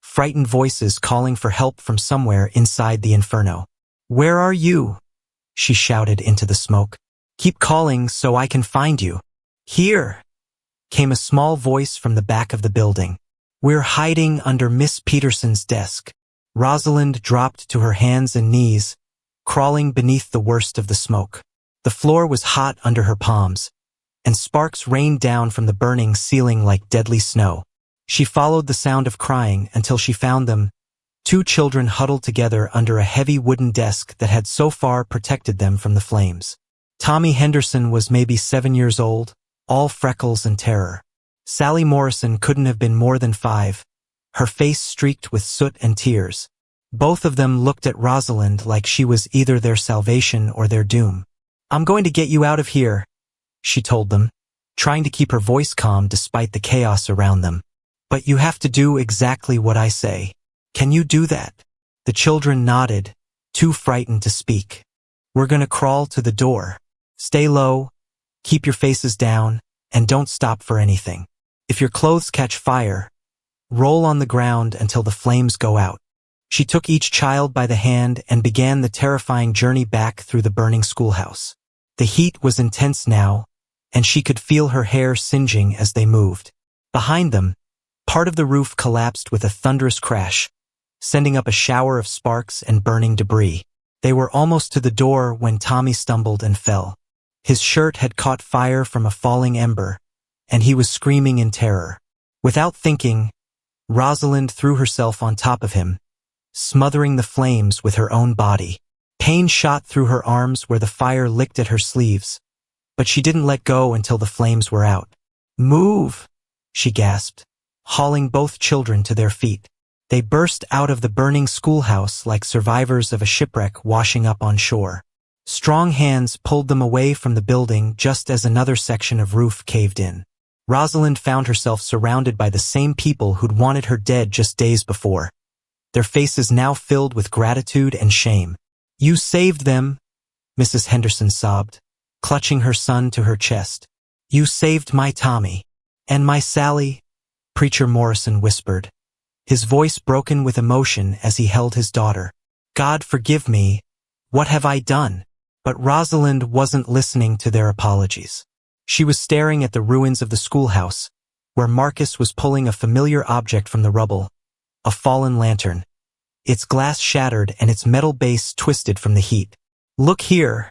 frightened voices calling for help from somewhere inside the inferno. Where are you? She shouted into the smoke. Keep calling so I can find you. Here, came a small voice from the back of the building. We're hiding under Miss Peterson's desk. Rosalind dropped to her hands and knees, crawling beneath the worst of the smoke. The floor was hot under her palms, and sparks rained down from the burning ceiling like deadly snow. She followed the sound of crying until she found them, Two children huddled together under a heavy wooden desk that had so far protected them from the flames. Tommy Henderson was maybe 7 years old, all freckles and terror. Sally Morrison couldn't have been more than 5, her face streaked with soot and tears. Both of them looked at Rosalind like she was either their salvation or their doom. "I'm going to get you out of here," she told them, trying to keep her voice calm despite the chaos around them. "But you have to do exactly what I say. Can you do that?" The children nodded, too frightened to speak. "We're going to crawl to the door. Stay low, keep your faces down, and don't stop for anything. If your clothes catch fire, roll on the ground until the flames go out." She took each child by the hand and began the terrifying journey back through the burning schoolhouse. The heat was intense now, and she could feel her hair singeing as they moved. Behind them, part of the roof collapsed with a thunderous crash, sending up a shower of sparks and burning debris. They were almost to the door when Tommy stumbled and fell. His shirt had caught fire from a falling ember, and he was screaming in terror. Without thinking, Rosalind threw herself on top of him, smothering the flames with her own body. Pain shot through her arms where the fire licked at her sleeves, but she didn't let go until the flames were out. "Move!" she gasped, hauling both children to their feet. They burst out of the burning schoolhouse like survivors of a shipwreck washing up on shore. Strong hands pulled them away from the building just as another section of roof caved in. Rosalind found herself surrounded by the same people who'd wanted her dead just days before, their faces now filled with gratitude and shame. "You saved them," Mrs. Henderson sobbed, clutching her son to her chest. "You saved my Tommy. And my Sally," Preacher Morrison whispered, his voice broken with emotion as he held his daughter. "God forgive me, what have I done?" But Rosalind wasn't listening to their apologies. She was staring at the ruins of the schoolhouse, where Marcus was pulling a familiar object from the rubble, a fallen lantern. Its glass shattered and its metal base twisted from the heat. "Look here,"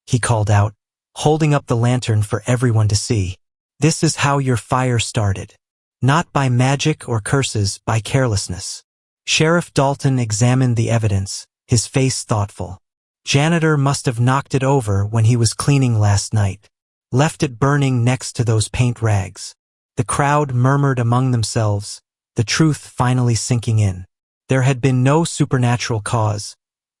he called out, holding up the lantern for everyone to see. "This is how your fire started. Not by magic or curses, by carelessness." Sheriff Dalton examined the evidence, his face thoughtful. "Janitor must have knocked it over when he was cleaning last night. Left it burning next to those paint rags." The crowd murmured among themselves, the truth finally sinking in. There had been no supernatural cause,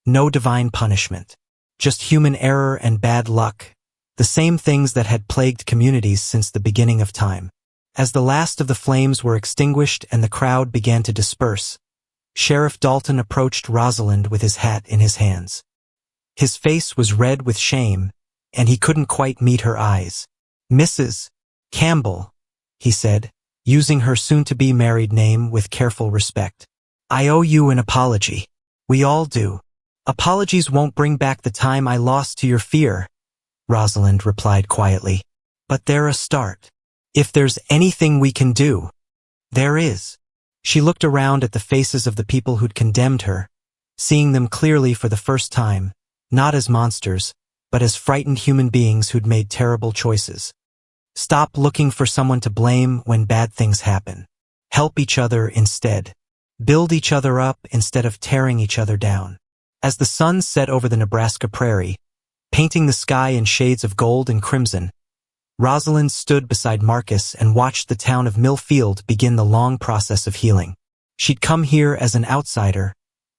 no divine punishment. Just human error and bad luck, the same things that had plagued communities since the beginning of time. As the last of the flames were extinguished and the crowd began to disperse, Sheriff Dalton approached Rosalind with his hat in his hands. His face was red with shame, and he couldn't quite meet her eyes. "Mrs. Campbell," he said, using her soon-to-be married name with careful respect. "I owe you an apology. We all do. Apologies won't bring back the time I lost to your fear," Rosalind replied quietly. "But they're a start. If there's anything we can do, there is." She looked around at the faces of the people who'd condemned her, seeing them clearly for the first time, not as monsters, but as frightened human beings who'd made terrible choices. Stop looking for someone to blame when bad things happen. Help each other instead. Build each other up instead of tearing each other down. As the sun set over the Nebraska prairie, painting the sky in shades of gold and crimson, Rosalind stood beside Marcus and watched the town of Millfield begin the long process of healing. She'd come here as an outsider,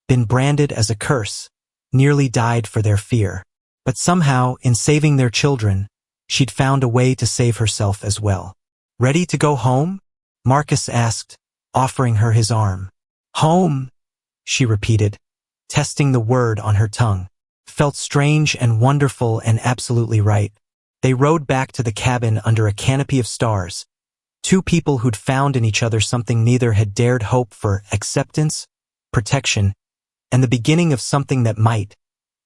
been branded as a curse, nearly died for their fear. But somehow, in saving their children, she'd found a way to save herself as well. "Ready to go home?" Marcus asked, offering her his arm. "Home," she repeated, testing the word on her tongue. Felt strange and wonderful and absolutely right. They rode back to the cabin under a canopy of stars, two people who'd found in each other something neither had dared hope for: acceptance, protection, and the beginning of something that might,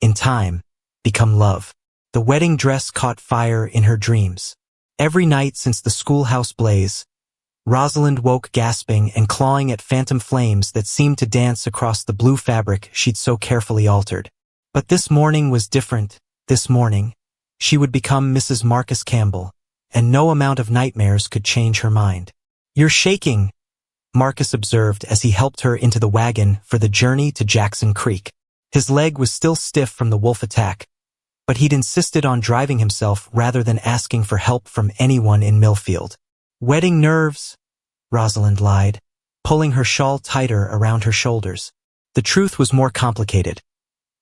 in time, become love. The wedding dress caught fire in her dreams. Every night since the schoolhouse blaze, Rosalind woke gasping and clawing at phantom flames that seemed to dance across the blue fabric she'd so carefully altered. But this morning was different. This morning, she would become Mrs. Marcus Campbell, and no amount of nightmares could change her mind. "You're shaking," Marcus observed as he helped her into the wagon for the journey to Jackson Creek. His leg was still stiff from the wolf attack, but he'd insisted on driving himself rather than asking for help from anyone in Millfield. "Wedding nerves," Rosalind lied, pulling her shawl tighter around her shoulders. The truth was more complicated.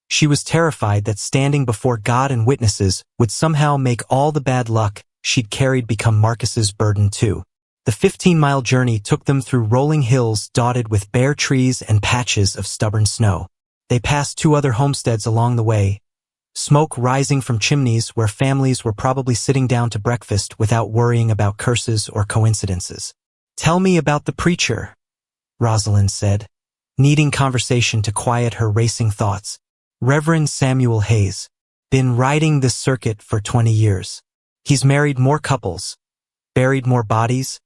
She was terrified that standing before God and witnesses would somehow make all the bad luck she'd carried become Marcus's burden too. The 15-mile journey took them through rolling hills dotted with bare trees and patches of stubborn snow. They passed 2 other homesteads along the way, smoke rising from chimneys where families were probably sitting down to breakfast without worrying about curses or coincidences. "Tell me about the preacher," Rosalind said, needing conversation to quiet her racing thoughts. "Reverend Samuel Hayes. Been riding this circuit for 20 years. He's married more couples, buried more bodies,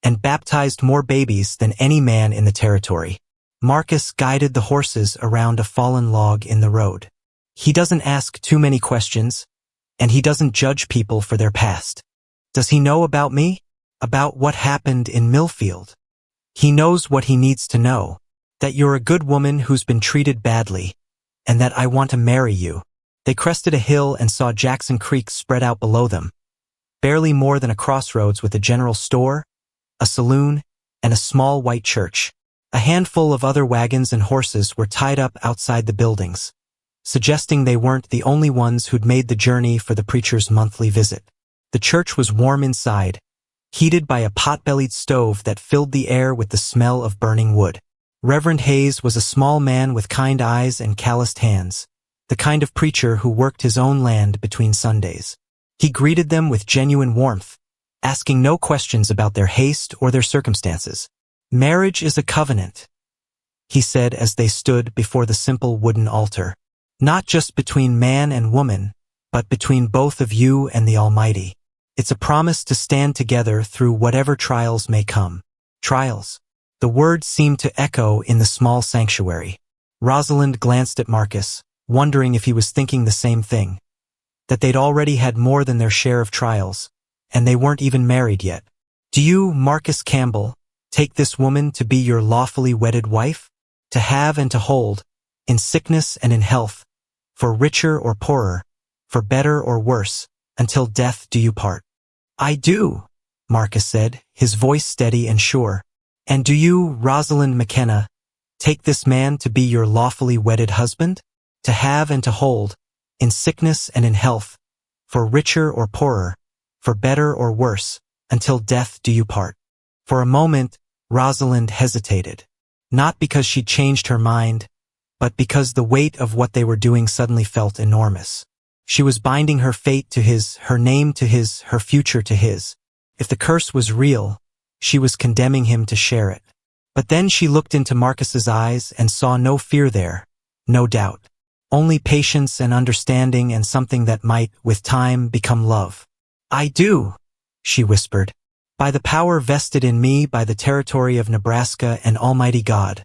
and baptized more babies than any man in the territory." Marcus guided the horses around a fallen log in the road. "He doesn't ask too many questions, and he doesn't judge people for their past. Does he know about me? About what happened in Millfield? He knows what he needs to know. That you're a good woman who's been treated badly, and that I want to marry you." They crested a hill and saw Jackson Creek spread out below them, barely more than a crossroads with a general store, a saloon, and a small white church. A handful of other wagons and horses were tied up outside the buildings, suggesting they weren't the only ones who'd made the journey for the preacher's monthly visit. The church was warm inside, heated by a pot-bellied stove that filled the air with the smell of burning wood. Reverend Hayes was a small man with kind eyes and calloused hands, the kind of preacher who worked his own land between Sundays. He greeted them with genuine warmth, asking no questions about their haste or their circumstances. "Marriage is a covenant," he said as they stood before the simple wooden altar. "Not just between man and woman, but between both of you and the Almighty. It's a promise to stand together through whatever trials may come." Trials. The word seemed to echo in the small sanctuary. Rosalind glanced at Marcus, wondering if he was thinking the same thing, that they'd already had more than their share of trials, and they weren't even married yet. "Do you, Marcus Campbell, take this woman to be your lawfully wedded wife, to have and to hold, in sickness and in health, for richer or poorer, for better or worse, until death do you part?" "I do," Marcus said, his voice steady and sure. "And do you, Rosalind McKenna, take this man to be your lawfully wedded husband, to have and to hold, in sickness and in health, for richer or poorer, for better or worse, until death do you part?" For a moment, Rosalind hesitated, not because she'd changed her mind, but because the weight of what they were doing suddenly felt enormous. She was binding her fate to his, her name to his, her future to his. If the curse was real, she was condemning him to share it. But then she looked into Marcus's eyes and saw no fear there, no doubt. Only patience and understanding and something that might, with time, become love. "I do," she whispered. "By the power vested in me by the territory of Nebraska and Almighty God,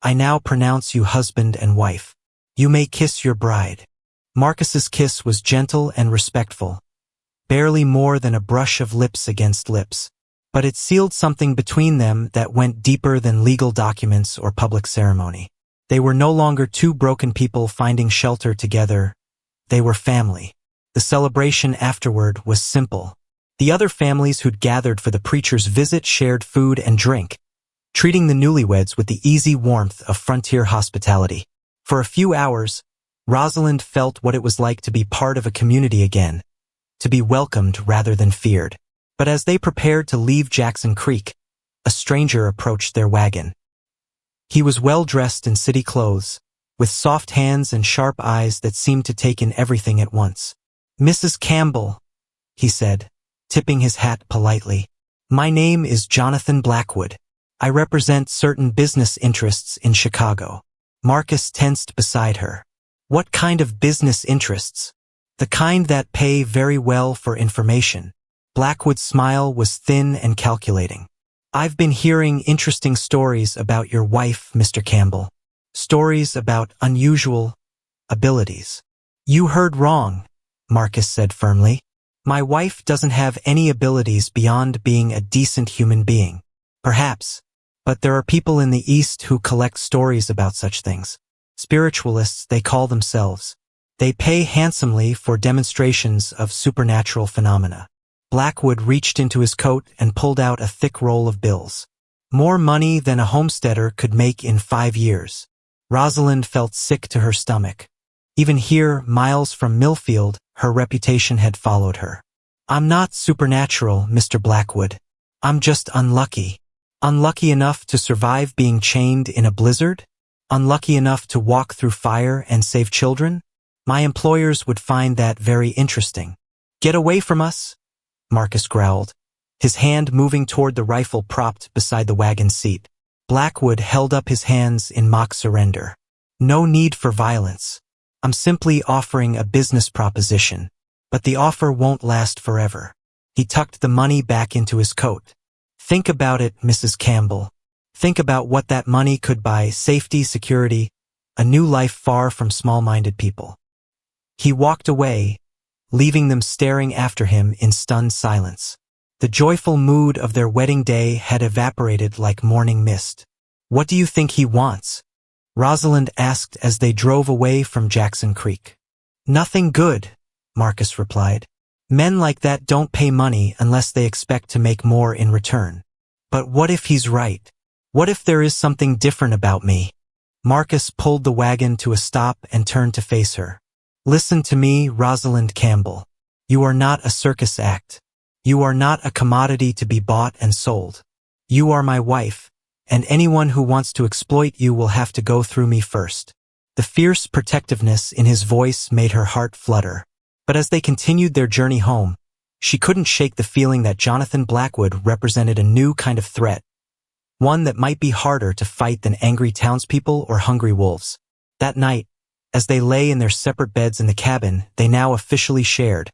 I now pronounce you husband and wife. You may kiss your bride." Marcus's kiss was gentle and respectful, barely more than a brush of lips against lips, but it sealed something between them that went deeper than legal documents or public ceremony. They were no longer two broken people finding shelter together. They were family. The celebration afterward was simple. The other families who'd gathered for the preacher's visit shared food and drink, treating the newlyweds with the easy warmth of frontier hospitality. For a few hours, Rosalind felt what it was like to be part of a community again, to be welcomed rather than feared. But as they prepared to leave Jackson Creek, a stranger approached their wagon. He was well-dressed in city clothes, with soft hands and sharp eyes that seemed to take in everything at once. "Mrs. Campbell," he said, tipping his hat politely. "My name is Jonathan Blackwood. I represent certain business interests in Chicago." Marcus tensed beside her. "What kind of business interests?" "The kind that pay very well for information." Blackwood's smile was thin and calculating. "I've been hearing interesting stories about your wife, Mr. Campbell. Stories about unusual abilities." "You heard wrong," Marcus said firmly. "My wife doesn't have any abilities beyond being a decent human being. Perhaps, But there are people in the East who collect stories about such things. Spiritualists, they call themselves. They pay handsomely for demonstrations of supernatural phenomena. Blackwood reached into his coat and pulled out a thick roll of bills. More money than a homesteader could make in 5 years. Rosalind felt sick to her stomach. Even here, miles from Millfield, her reputation had followed her. "I'm not supernatural, Mr. Blackwood. I'm just unlucky. Unlucky enough to survive being chained in a blizzard? Unlucky enough to walk through fire and save children? My employers would find that very interesting." "Get away from us," Marcus growled, his hand moving toward the rifle propped beside the wagon seat. Blackwood held up his hands in mock surrender. "No need for violence. I'm simply offering a business proposition, but the offer won't last forever." He tucked the money back into his coat. "Think about it, Mrs. Campbell. Think about what that money could buy: safety, security, a new life far from small-minded people." He walked away, leaving them staring after him in stunned silence. The joyful mood of their wedding day had evaporated like morning mist. "What do you think he wants?" Rosalind asked as they drove away from Jackson Creek. "Nothing good," Marcus replied. "Men like that don't pay money unless they expect to make more in return." "But what if he's right? What if there is something different about me?" Marcus pulled the wagon to a stop and turned to face her. "Listen to me, Rosalind Campbell. You are not a circus act. You are not a commodity to be bought and sold. You are my wife, and anyone who wants to exploit you will have to go through me first." The fierce protectiveness in his voice made her heart flutter. But as they continued their journey home, she couldn't shake the feeling that Jonathan Blackwood represented a new kind of threat, one that might be harder to fight than angry townspeople or hungry wolves. That night, as they lay in their separate beds in the cabin they now officially shared,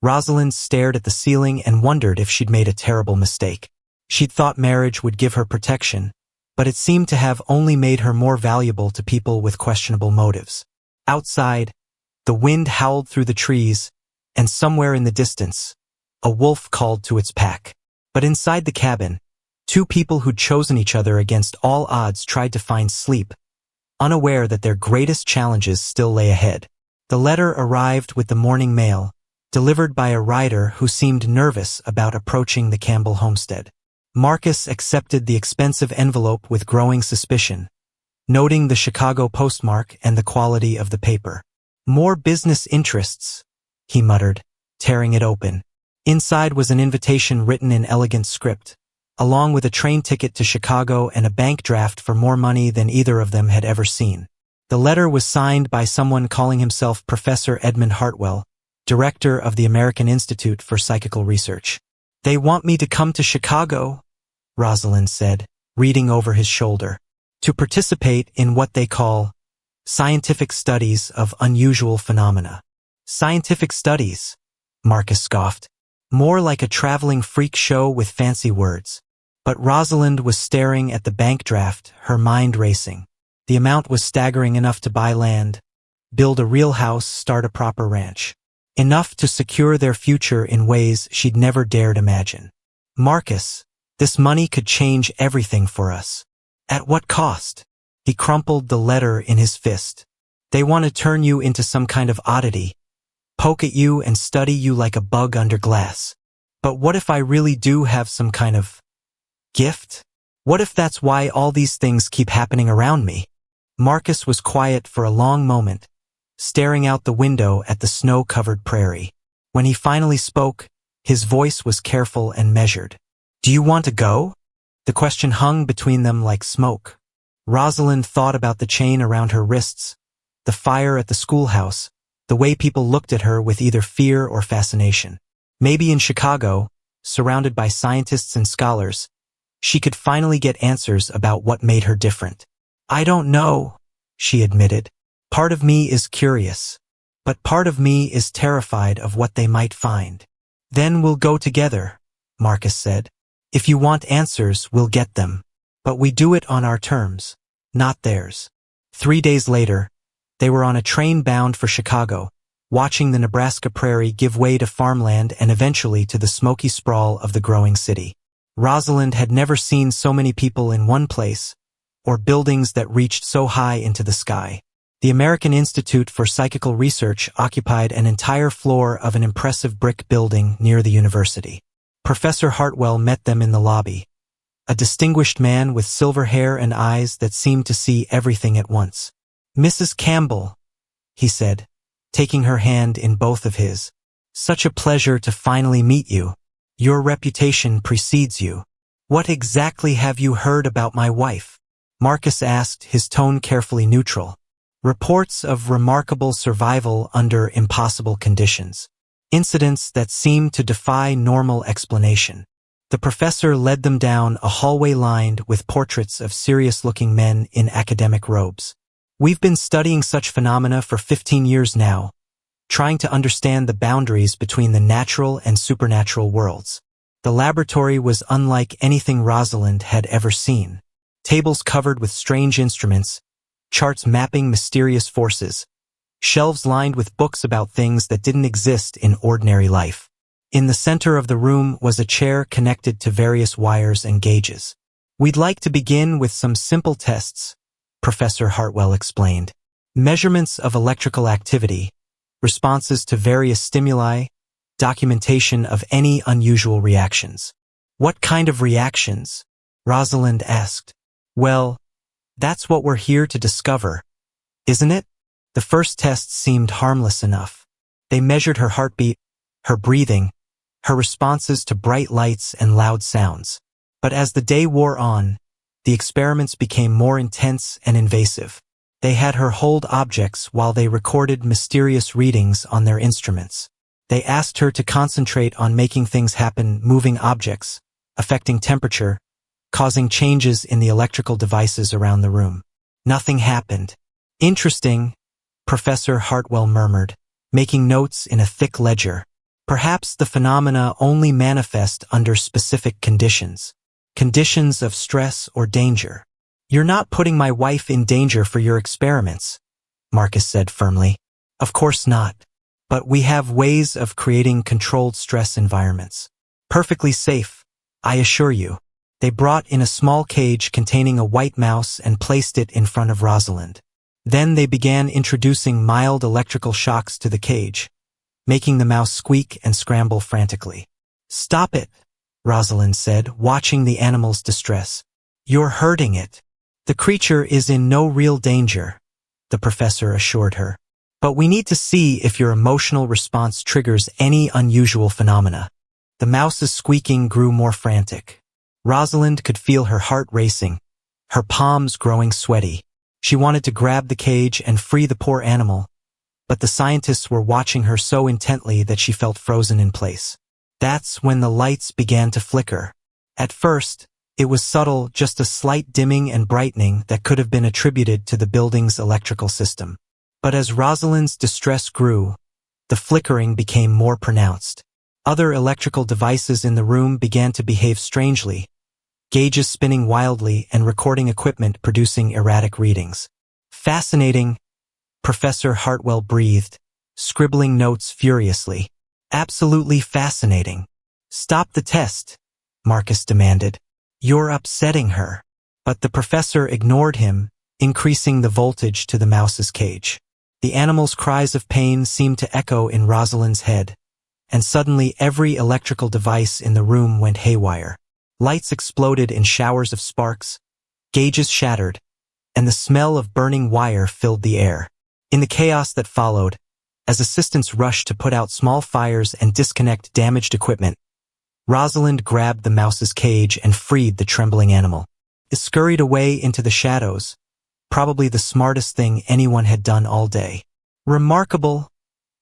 Rosalind stared at the ceiling and wondered if she'd made a terrible mistake. She'd thought marriage would give her protection, but it seemed to have only made her more valuable to people with questionable motives. Outside, the wind howled through the trees, and somewhere in the distance, a wolf called to its pack. But inside the cabin, two people who'd chosen each other against all odds tried to find sleep, unaware that their greatest challenges still lay ahead. The letter arrived with the morning mail, delivered by a rider who seemed nervous about approaching the Campbell homestead. Marcus accepted the expensive envelope with growing suspicion, noting the Chicago postmark and the quality of the paper. "More business interests," he muttered, tearing it open. Inside was an invitation written in elegant script, along with a train ticket to Chicago and a bank draft for more money than either of them had ever seen. The letter was signed by someone calling himself Professor Edmund Hartwell, director of the American Institute for Psychical Research. "They want me to come to Chicago," Rosalind said, reading over his shoulder, "to participate in what they call scientific studies of unusual phenomena." "Scientific studies," Marcus scoffed. "More like a traveling freak show with fancy words." But Rosalind was staring at the bank draft, her mind racing. The amount was staggering enough to buy land, build a real house, start a proper ranch. Enough to secure their future in ways she'd never dared imagine. "Marcus, this money could change everything for us." "At what cost?" He crumpled the letter in his fist. "They want to turn you into some kind of oddity, poke at you and study you like a bug under glass. But what if I really do have some kind of gift? What if that's why all these things keep happening around me?" Marcus was quiet for a long moment, staring out the window at the snow-covered prairie. When he finally spoke, his voice was careful and measured. "Do you want to go?" The question hung between them like smoke. Rosalind thought about the chain around her wrists, the fire at the schoolhouse, the way people looked at her with either fear or fascination. Maybe in Chicago, surrounded by scientists and scholars, she could finally get answers about what made her different. "I don't know," she admitted. "Part of me is curious, but part of me is terrified of what they might find." "Then we'll go together," Marcus said. "If you want answers, we'll get them. But we do it on our terms, not theirs." 3 days later, they were on a train bound for Chicago, watching the Nebraska prairie give way to farmland and eventually to the smoky sprawl of the growing city. Rosalind had never seen so many people in one place, or buildings that reached so high into the sky. The American Institute for Psychical Research occupied an entire floor of an impressive brick building near the university. Professor Hartwell met them in the lobby, a distinguished man with silver hair and eyes that seemed to see everything at once. "Mrs. Campbell," he said, taking her hand in both of his. "Such a pleasure to finally meet you. Your reputation precedes you. What exactly have you heard about my wife?" Marcus asked, his tone carefully neutral. "Reports of remarkable survival under impossible conditions. Incidents that seem to defy normal explanation." The professor led them down a hallway lined with portraits of serious-looking men in academic robes. "We've been studying such phenomena for 15 years now, trying to understand the boundaries between the natural and supernatural worlds." The laboratory was unlike anything Rosalind had ever seen. Tables covered with strange instruments, charts mapping mysterious forces, shelves lined with books about things that didn't exist in ordinary life. In the center of the room was a chair connected to various wires and gauges. "We'd like to begin with some simple tests," Professor Hartwell explained. "Measurements of electrical activity, responses to various stimuli, documentation of any unusual reactions." "What kind of reactions?" Rosalind asked. "Well, that's what we're here to discover, isn't it?" The first tests seemed harmless enough. They measured her heartbeat, her breathing, her responses to bright lights and loud sounds. But as the day wore on, the experiments became more intense and invasive. They had her hold objects while they recorded mysterious readings on their instruments. They asked her to concentrate on making things happen, moving objects, affecting temperature, causing changes in the electrical devices around the room. Nothing happened. "Interesting," Professor Hartwell murmured, making notes in a thick ledger. "Perhaps the phenomena only manifest under specific conditions. Conditions of stress or danger." "You're not putting my wife in danger for your experiments," Marcus said firmly. "Of course not. But we have ways of creating controlled stress environments. Perfectly safe, I assure you." They brought in a small cage containing a white mouse and placed it in front of Rosalind. Then they began introducing mild electrical shocks to the cage, making the mouse squeak and scramble frantically. "Stop it," Rosalind said, watching the animal's distress. "You're hurting it." "The creature is in no real danger," the professor assured her. "But we need to see if your emotional response triggers any unusual phenomena." The mouse's squeaking grew more frantic. Rosalind could feel her heart racing, her palms growing sweaty. She wanted to grab the cage and free the poor animal, but the scientists were watching her so intently that she felt frozen in place. That's when the lights began to flicker. At first, it was subtle, just a slight dimming and brightening that could have been attributed to the building's electrical system. But as Rosalind's distress grew, the flickering became more pronounced. Other electrical devices in the room began to behave strangely, gauges spinning wildly and recording equipment producing erratic readings. "Fascinating," Professor Hartwell breathed, scribbling notes furiously. "Absolutely fascinating." "Stop the test," Marcus demanded. "You're upsetting her." But the professor ignored him, increasing the voltage to the mouse's cage. The animal's cries of pain seemed to echo in Rosalind's head, and suddenly every electrical device in the room went haywire. Lights exploded in showers of sparks, gauges shattered, and the smell of burning wire filled the air. In the chaos that followed, as assistants rushed to put out small fires and disconnect damaged equipment, Rosalind grabbed the mouse's cage and freed the trembling animal. It scurried away into the shadows, probably the smartest thing anyone had done all day. "Remarkable,"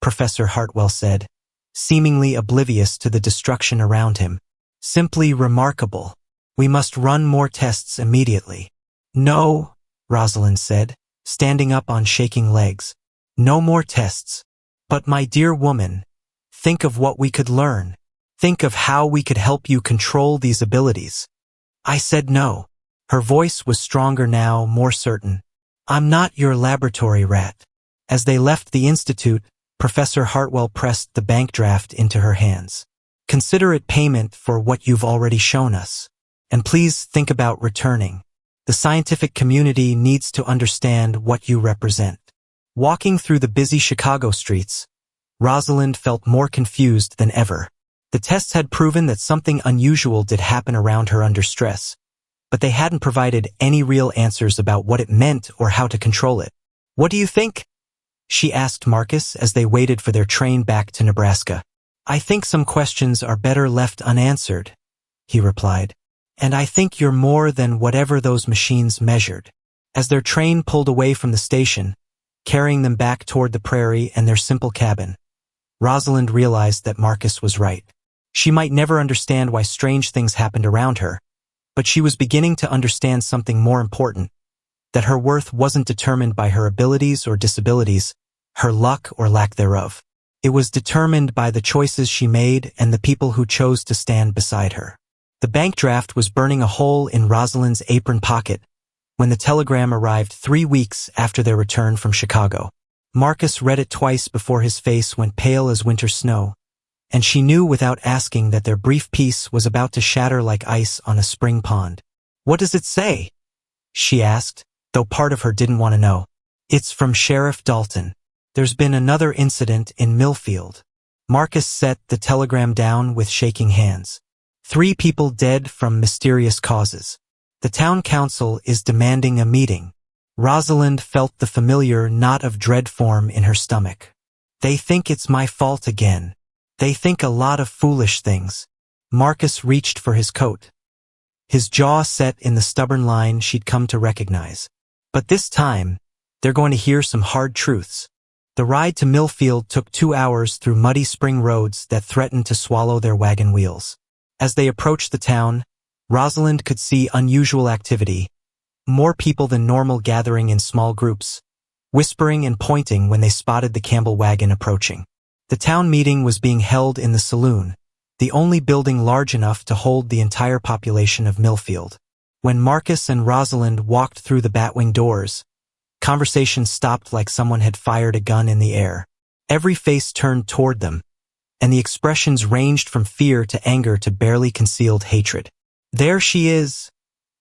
Professor Hartwell said, seemingly oblivious to the destruction around him. "Simply remarkable. We must run more tests immediately." "No," Rosalind said, standing up on shaking legs. "No more tests. But my dear woman, think of what we could learn. Think of how we could help you control these abilities." I said no. Her voice was stronger now, more certain. "I'm not your laboratory rat." As they left the institute, Professor Hartwell pressed the bank draft into her hands. Consider it payment for what you've already shown us. And please think about returning. The scientific community needs to understand what you represent. Walking through the busy Chicago streets, Rosalind felt more confused than ever. The tests had proven that something unusual did happen around her under stress, but they hadn't provided any real answers about what it meant or how to control it. "What do you think?" she asked Marcus as they waited for their train back to Nebraska. "I think some questions are better left unanswered," he replied. "And I think you're more than whatever those machines measured." As their train pulled away from the station, carrying them back toward the prairie and their simple cabin, Rosalind realized that Marcus was right. She might never understand why strange things happened around her, but she was beginning to understand something more important, that her worth wasn't determined by her abilities or disabilities, her luck or lack thereof. It was determined by the choices she made and the people who chose to stand beside her. The bank draft was burning a hole in Rosalind's apron pocket when the telegram arrived 3 weeks after their return from Chicago. Marcus read it twice before his face went pale as winter snow, and she knew without asking that their brief peace was about to shatter like ice on a spring pond. "What does it say?" she asked, though part of her didn't want to know. "It's from Sheriff Dalton. There's been another incident in Millfield." Marcus set the telegram down with shaking hands. 3 people dead from mysterious causes. The town council is demanding a meeting. Rosalind felt the familiar knot of dread form in her stomach. "They think it's my fault again. They think a lot of foolish things." Marcus reached for his coat, his jaw set in the stubborn line she'd come to recognize. "But this time, they're going to hear some hard truths." The ride to Millfield took 2 hours through muddy spring roads that threatened to swallow their wagon wheels. As they approached the town, Rosalind could see unusual activity, more people than normal gathering in small groups, whispering and pointing when they spotted the Campbell wagon approaching. The town meeting was being held in the saloon, the only building large enough to hold the entire population of Millfield. When Marcus and Rosalind walked through the batwing doors, conversation stopped like someone had fired a gun in the air. Every face turned toward them, and the expressions ranged from fear to anger to barely concealed hatred. "There she is,"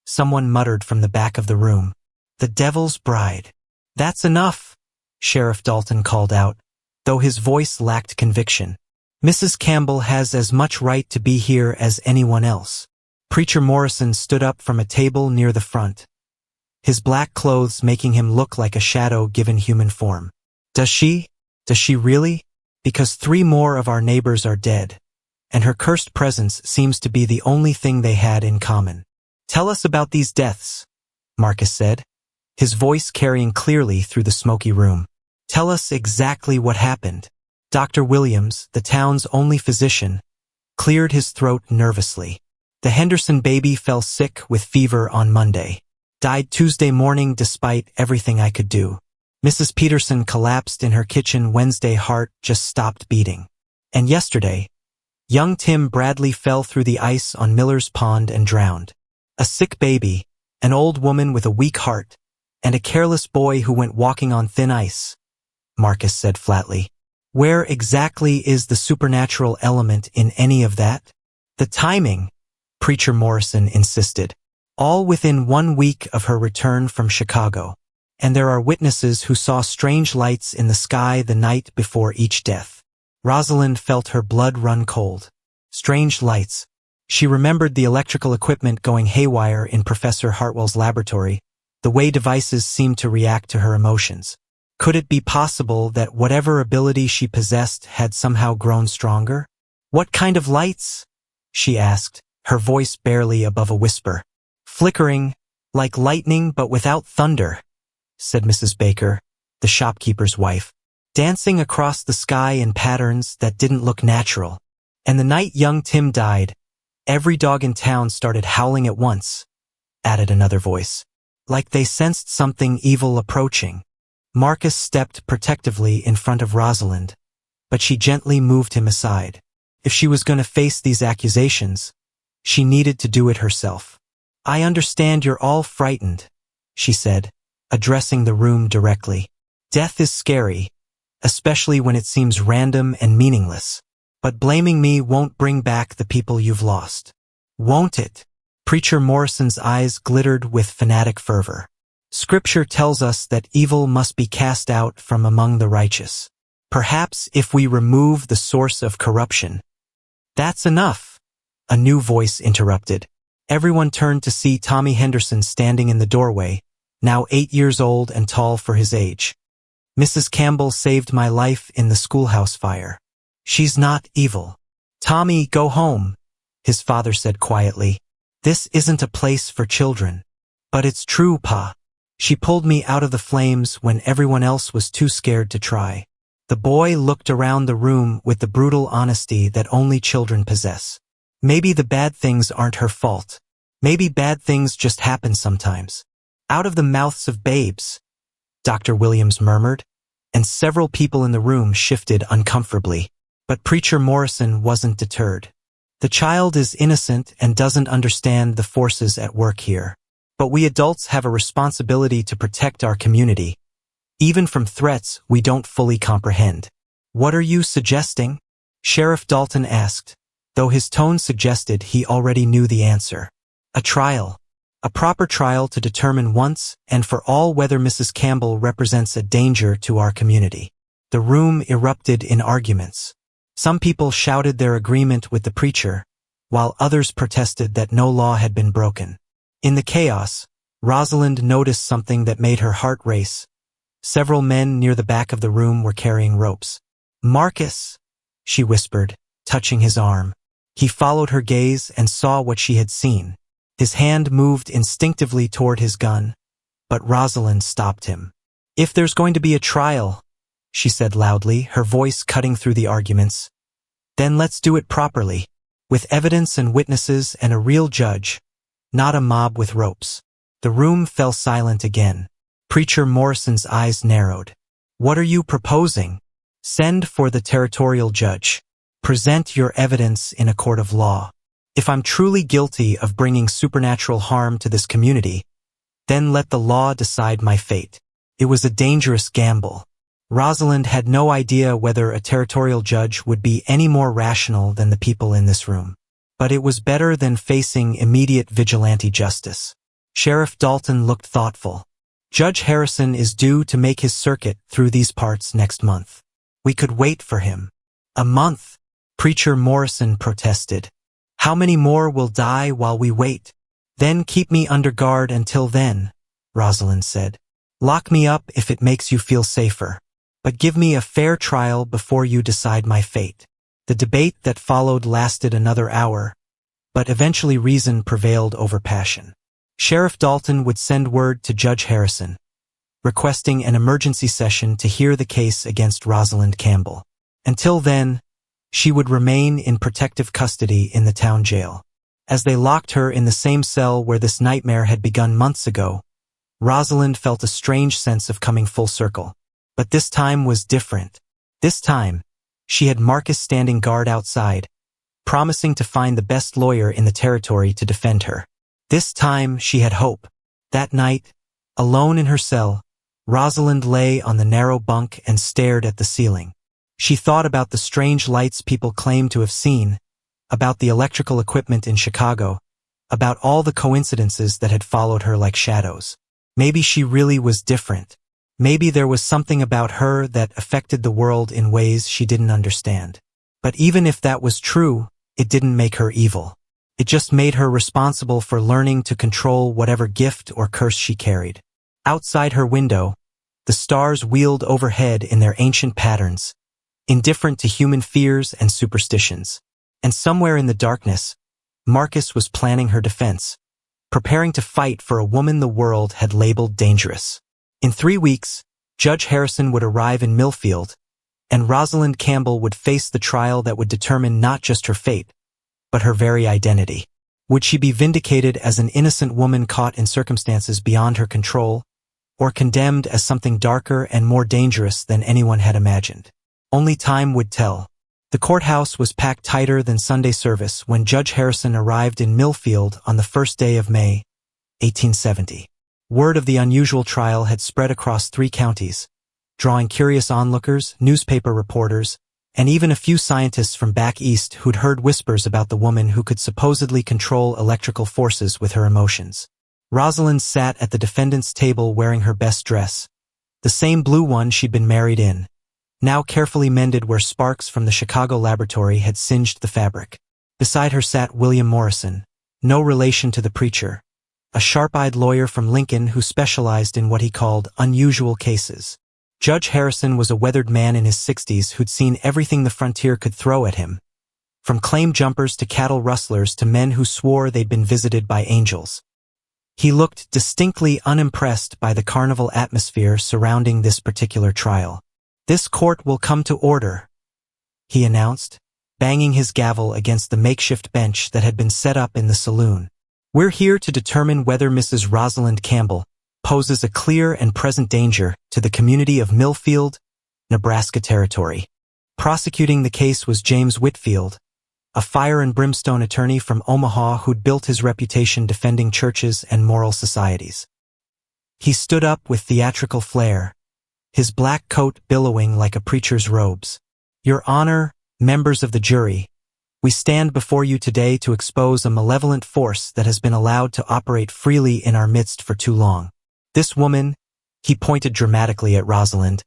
someone muttered from the back of the room. "The devil's bride." "That's enough," Sheriff Dalton called out, though his voice lacked conviction. "Mrs. Campbell has as much right to be here as anyone else." Preacher Morrison stood up from a table near the front, his black clothes making him look like a shadow given human form. Does she really? Because 3 more of our neighbors are dead, and her cursed presence seems to be the only thing they had in common." "Tell us about these deaths," Marcus said, his voice carrying clearly through the smoky room. "Tell us exactly what happened." Dr. Williams, the town's only physician, cleared his throat nervously. "The Henderson baby fell sick with fever on Monday. Died Tuesday morning despite everything I could do. Mrs. Peterson collapsed in her kitchen Wednesday, heart just stopped beating. And yesterday, young Tim Bradley fell through the ice on Miller's Pond and drowned. A sick baby, an old woman with a weak heart, and a careless boy who went walking on thin ice," Marcus said flatly. "Where exactly is the supernatural element in any of that?" "The timing," Preacher Morrison insisted. "All within 1 week of her return from Chicago. And there are witnesses who saw strange lights in the sky the night before each death." Rosalind felt her blood run cold. Strange lights. She remembered the electrical equipment going haywire in Professor Hartwell's laboratory, the way devices seemed to react to her emotions. Could it be possible that whatever ability she possessed had somehow grown stronger? "What kind of lights?" she asked, her voice barely above a whisper. "Flickering, like lightning but without thunder," said Mrs. Baker, the shopkeeper's wife. "Dancing across the sky in patterns that didn't look natural. And the night young Tim died, every dog in town started howling at once," added another voice. "Like they sensed something evil approaching." Marcus stepped protectively in front of Rosalind, but she gently moved him aside. If she was going to face these accusations, she needed to do it herself. "I understand you're all frightened," she said, addressing the room directly. "Death is scary, especially when it seems random and meaningless. But blaming me won't bring back the people you've lost. Won't it? Preacher Morrison's eyes glittered with fanatic fervor. Scripture tells us that evil must be cast out from among the righteous. Perhaps if we remove the source of corruption. That's enough, a new voice interrupted. Everyone turned to see Tommy Henderson standing in the doorway, now 8 years old and tall for his age. Mrs. Campbell saved my life in the schoolhouse fire. She's not evil. Tommy, go home, his father said quietly. This isn't a place for children. But it's true, Pa. She pulled me out of the flames when everyone else was too scared to try. The boy looked around the room with the brutal honesty that only children possess. Maybe the bad things aren't her fault. Maybe bad things just happen sometimes. Out of the mouths of babes, Dr. Williams murmured, and several people in the room shifted uncomfortably. But Preacher Morrison wasn't deterred. The child is innocent and doesn't understand the forces at work here. But we adults have a responsibility to protect our community, even from threats we don't fully comprehend. What are you suggesting? Sheriff Dalton asked, though his tone suggested he already knew the answer. A trial. A proper trial to determine once and for all whether Mrs. Campbell represents a danger to our community. The room erupted in arguments. Some people shouted their agreement with the preacher, while others protested that no law had been broken. In the chaos, Rosalind noticed something that made her heart race. Several men near the back of the room were carrying ropes. Marcus, she whispered, touching his arm. He followed her gaze and saw what she had seen. His hand moved instinctively toward his gun, but Rosalind stopped him. If there's going to be a trial, she said loudly, her voice cutting through the arguments, then let's do it properly, with evidence and witnesses and a real judge, not a mob with ropes. The room fell silent again. Preacher Morrison's eyes narrowed. What are you proposing? Send for the territorial judge. Present your evidence in a court of law. If I'm truly guilty of bringing supernatural harm to this community, then let the law decide my fate. It was a dangerous gamble. Rosalind had no idea whether a territorial judge would be any more rational than the people in this room. But it was better than facing immediate vigilante justice. Sheriff Dalton looked thoughtful. Judge Harrison is due to make his circuit through these parts next month. We could wait for him. A month? Preacher Morrison protested. How many more will die while we wait? Then keep me under guard until then, Rosalind said. Lock me up if it makes you feel safer. But give me a fair trial before you decide my fate. The debate that followed lasted another hour, but eventually reason prevailed over passion. Sheriff Dalton would send word to Judge Harrison, requesting an emergency session to hear the case against Rosalind Campbell. Until then, she would remain in protective custody in the town jail. As they locked her in the same cell where this nightmare had begun months ago, Rosalind felt a strange sense of coming full circle. But this time was different. This time, she had Marcus standing guard outside, promising to find the best lawyer in the territory to defend her. This time, she had hope. That night, alone in her cell, Rosalind lay on the narrow bunk and stared at the ceiling. She thought about the strange lights people claimed to have seen, about the electrical equipment in Chicago, about all the coincidences that had followed her like shadows. Maybe she really was different. Maybe there was something about her that affected the world in ways she didn't understand. But even if that was true, it didn't make her evil. It just made her responsible for learning to control whatever gift or curse she carried. Outside her window, the stars wheeled overhead in their ancient patterns, indifferent to human fears and superstitions. And somewhere in the darkness, Marcus was planning her defense, preparing to fight for a woman the world had labeled dangerous. In 3 weeks, Judge Harrison would arrive in Millfield, and Rosalind Campbell would face the trial that would determine not just her fate, but her very identity. Would she be vindicated as an innocent woman caught in circumstances beyond her control, or condemned as something darker and more dangerous than anyone had imagined? Only time would tell. The courthouse was packed tighter than Sunday service when Judge Harrison arrived in Millfield on the first day of May, 1870. Word of the unusual trial had spread across 3 counties, drawing curious onlookers, newspaper reporters, and even a few scientists from back east who'd heard whispers about the woman who could supposedly control electrical forces with her emotions. Rosalind sat at the defendant's table wearing her best dress, the same blue one she'd been married in, now carefully mended where sparks from the Chicago laboratory had singed the fabric. Beside her sat William Morrison, no relation to the preacher, a sharp-eyed lawyer from Lincoln who specialized in what he called unusual cases. Judge Harrison was a weathered man in his 60s who'd seen everything the frontier could throw at him, from claim jumpers to cattle rustlers to men who swore they'd been visited by angels. He looked distinctly unimpressed by the carnival atmosphere surrounding this particular trial. "This court will come to order," he announced, banging his gavel against the makeshift bench that had been set up in the saloon. "We're here to determine whether Mrs. Rosalind Campbell poses a clear and present danger to the community of Millfield, Nebraska Territory." Prosecuting the case was James Whitfield, a fire and brimstone attorney from Omaha who'd built his reputation defending churches and moral societies. He stood up with theatrical flair, his black coat billowing like a preacher's robes. "Your Honor, members of the jury, we stand before you today to expose a malevolent force that has been allowed to operate freely in our midst for too long. This woman," he pointed dramatically at Rosalind,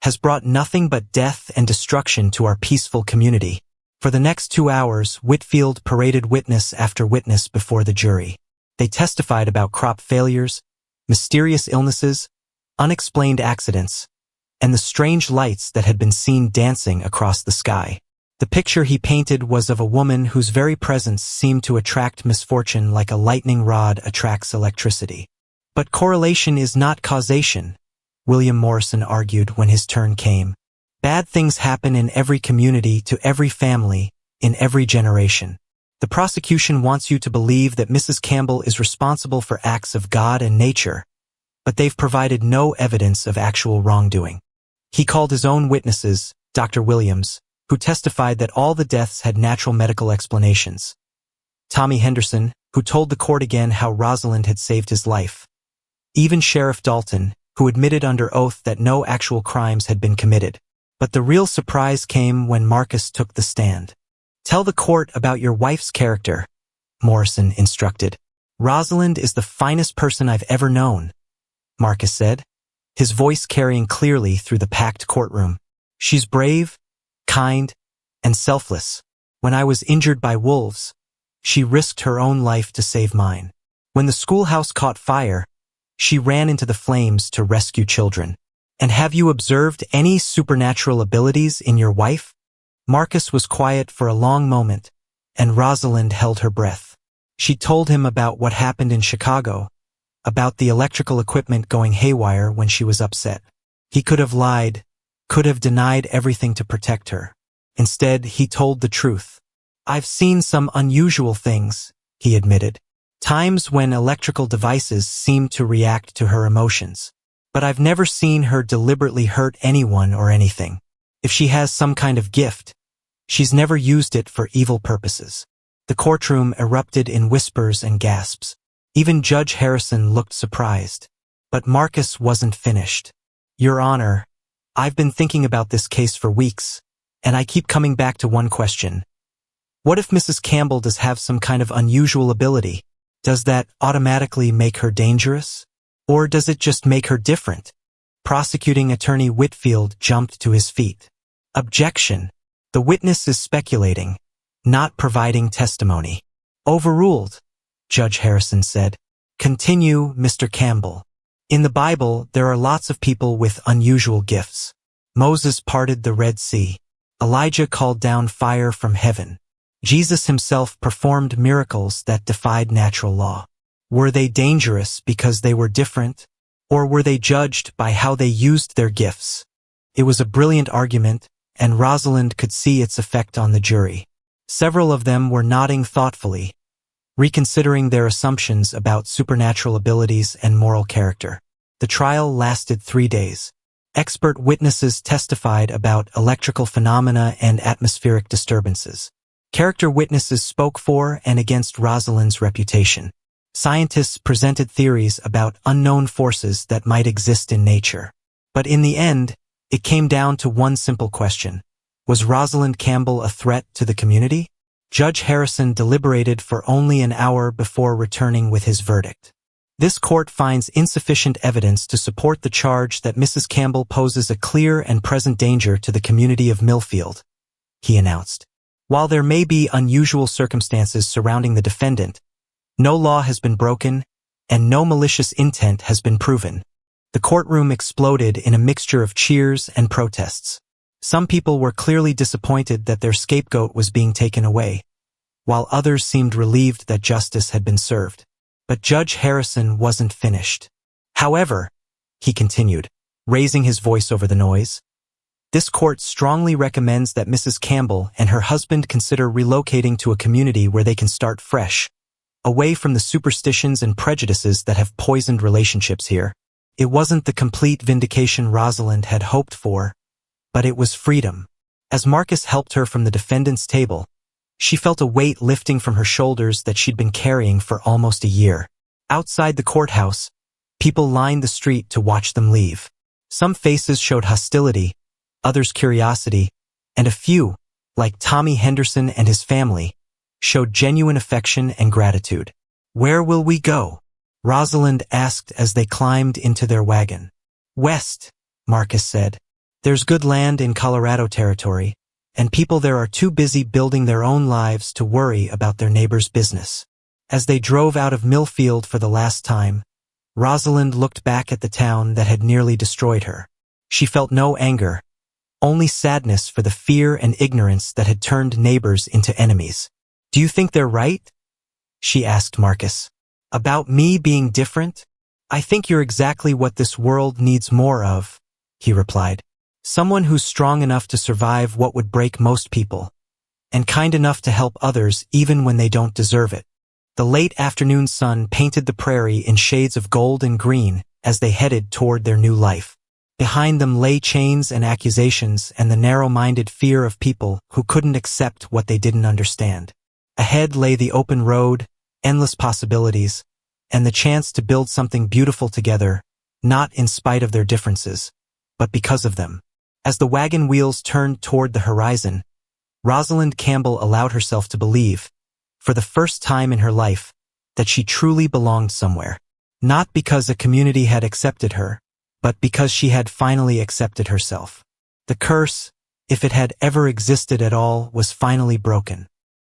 "has brought nothing but death and destruction to our peaceful community." For the next 2 hours, Whitfield paraded witness after witness before the jury. They testified about crop failures, mysterious illnesses, unexplained accidents, and the strange lights that had been seen dancing across the sky. The picture he painted was of a woman whose very presence seemed to attract misfortune like a lightning rod attracts electricity. "But correlation is not causation," William Morrison argued when his turn came. "Bad things happen in every community to every family, in every generation. The prosecution wants you to believe that Mrs. Campbell is responsible for acts of God and nature, but they've provided no evidence of actual wrongdoing." He called his own witnesses, Dr. Williams, who testified that all the deaths had natural medical explanations. Tommy Henderson, who told the court again how Rosalind had saved his life. Even Sheriff Dalton, who admitted under oath that no actual crimes had been committed. But the real surprise came when Marcus took the stand. "Tell the court about your wife's character," Morrison instructed. "Rosalind is the finest person I've ever known," Marcus said, his voice carrying clearly through the packed courtroom. "She's brave, kind, and selfless. When I was injured by wolves, she risked her own life to save mine. When the schoolhouse caught fire, she ran into the flames to rescue children. And have you observed any supernatural abilities in your wife?" Marcus was quiet for a long moment, and Rosalind held her breath. She told him about what happened in Chicago, about the electrical equipment going haywire when she was upset. He could have lied, could have denied everything to protect her. Instead, he told the truth. "I've seen some unusual things," he admitted. "Times when electrical devices seem to react to her emotions. But I've never seen her deliberately hurt anyone or anything. If she has some kind of gift, she's never used it for evil purposes." The courtroom erupted in whispers and gasps. Even Judge Harrison looked surprised. But Marcus wasn't finished. "Your Honor, I've been thinking about this case for weeks, and I keep coming back to one question. What if Mrs. Campbell does have some kind of unusual ability? Does that automatically make her dangerous? Or does it just make her different?" Prosecuting attorney Whitfield jumped to his feet. "Objection. The witness is speculating, not providing testimony." "Overruled," Judge Harrison said. "Continue, Mr. Campbell. In the Bible, there are lots of people with unusual gifts. Moses parted the Red Sea. Elijah called down fire from heaven. Jesus himself performed miracles that defied natural law. Were they dangerous because they were different, or were they judged by how they used their gifts?" It was a brilliant argument, and Rosalind could see its effect on the jury. Several of them were nodding thoughtfully, reconsidering their assumptions about supernatural abilities and moral character. The trial lasted 3 days. Expert witnesses testified about electrical phenomena and atmospheric disturbances. Character witnesses spoke for and against Rosalind's reputation. Scientists presented theories about unknown forces that might exist in nature. But in the end, it came down to one simple question. Was Rosalind Campbell a threat to the community? Judge Harrison deliberated for only an hour before returning with his verdict. This court finds insufficient evidence to support the charge that Mrs. Campbell poses a clear and present danger to the community of Millfield, he announced. While there may be unusual circumstances surrounding the defendant, no law has been broken and no malicious intent has been proven. The courtroom exploded in a mixture of cheers and protests. Some people were clearly disappointed that their scapegoat was being taken away, while others seemed relieved that justice had been served. But Judge Harrison wasn't finished. However, he continued, raising his voice over the noise, this court strongly recommends that Mrs. Campbell and her husband consider relocating to a community where they can start fresh, away from the superstitions and prejudices that have poisoned relationships here. It wasn't the complete vindication Rosalind had hoped for, but it was freedom. As Marcus helped her from the defendant's table, she felt a weight lifting from her shoulders that she'd been carrying for almost a year. Outside the courthouse, people lined the street to watch them leave. Some faces showed hostility, others curiosity, and a few, like Tommy Henderson and his family, showed genuine affection and gratitude. "Where will we go?" Rosalind asked as they climbed into their wagon. "West," Marcus said. "There's good land in Colorado territory, and people there are too busy building their own lives to worry about their neighbor's business." As they drove out of Millfield for the last time, Rosalind looked back at the town that had nearly destroyed her. She felt no anger, only sadness for the fear and ignorance that had turned neighbors into enemies. "Do you think they're right?" she asked Marcus. "About me being different? I think you're exactly what this world needs more of," he replied. "Someone who's strong enough to survive what would break most people, and kind enough to help others even when they don't deserve it." The late afternoon sun painted the prairie in shades of gold and green as they headed toward their new life. Behind them lay chains and accusations and the narrow-minded fear of people who couldn't accept what they didn't understand. Ahead lay the open road, endless possibilities, and the chance to build something beautiful together, not in spite of their differences, but because of them. As the wagon wheels turned toward the horizon, Rosalind Campbell allowed herself to believe, for the first time in her life, that she truly belonged somewhere. Not because a community had accepted her, but because she had finally accepted herself. The curse, if it had ever existed at all, was finally broken.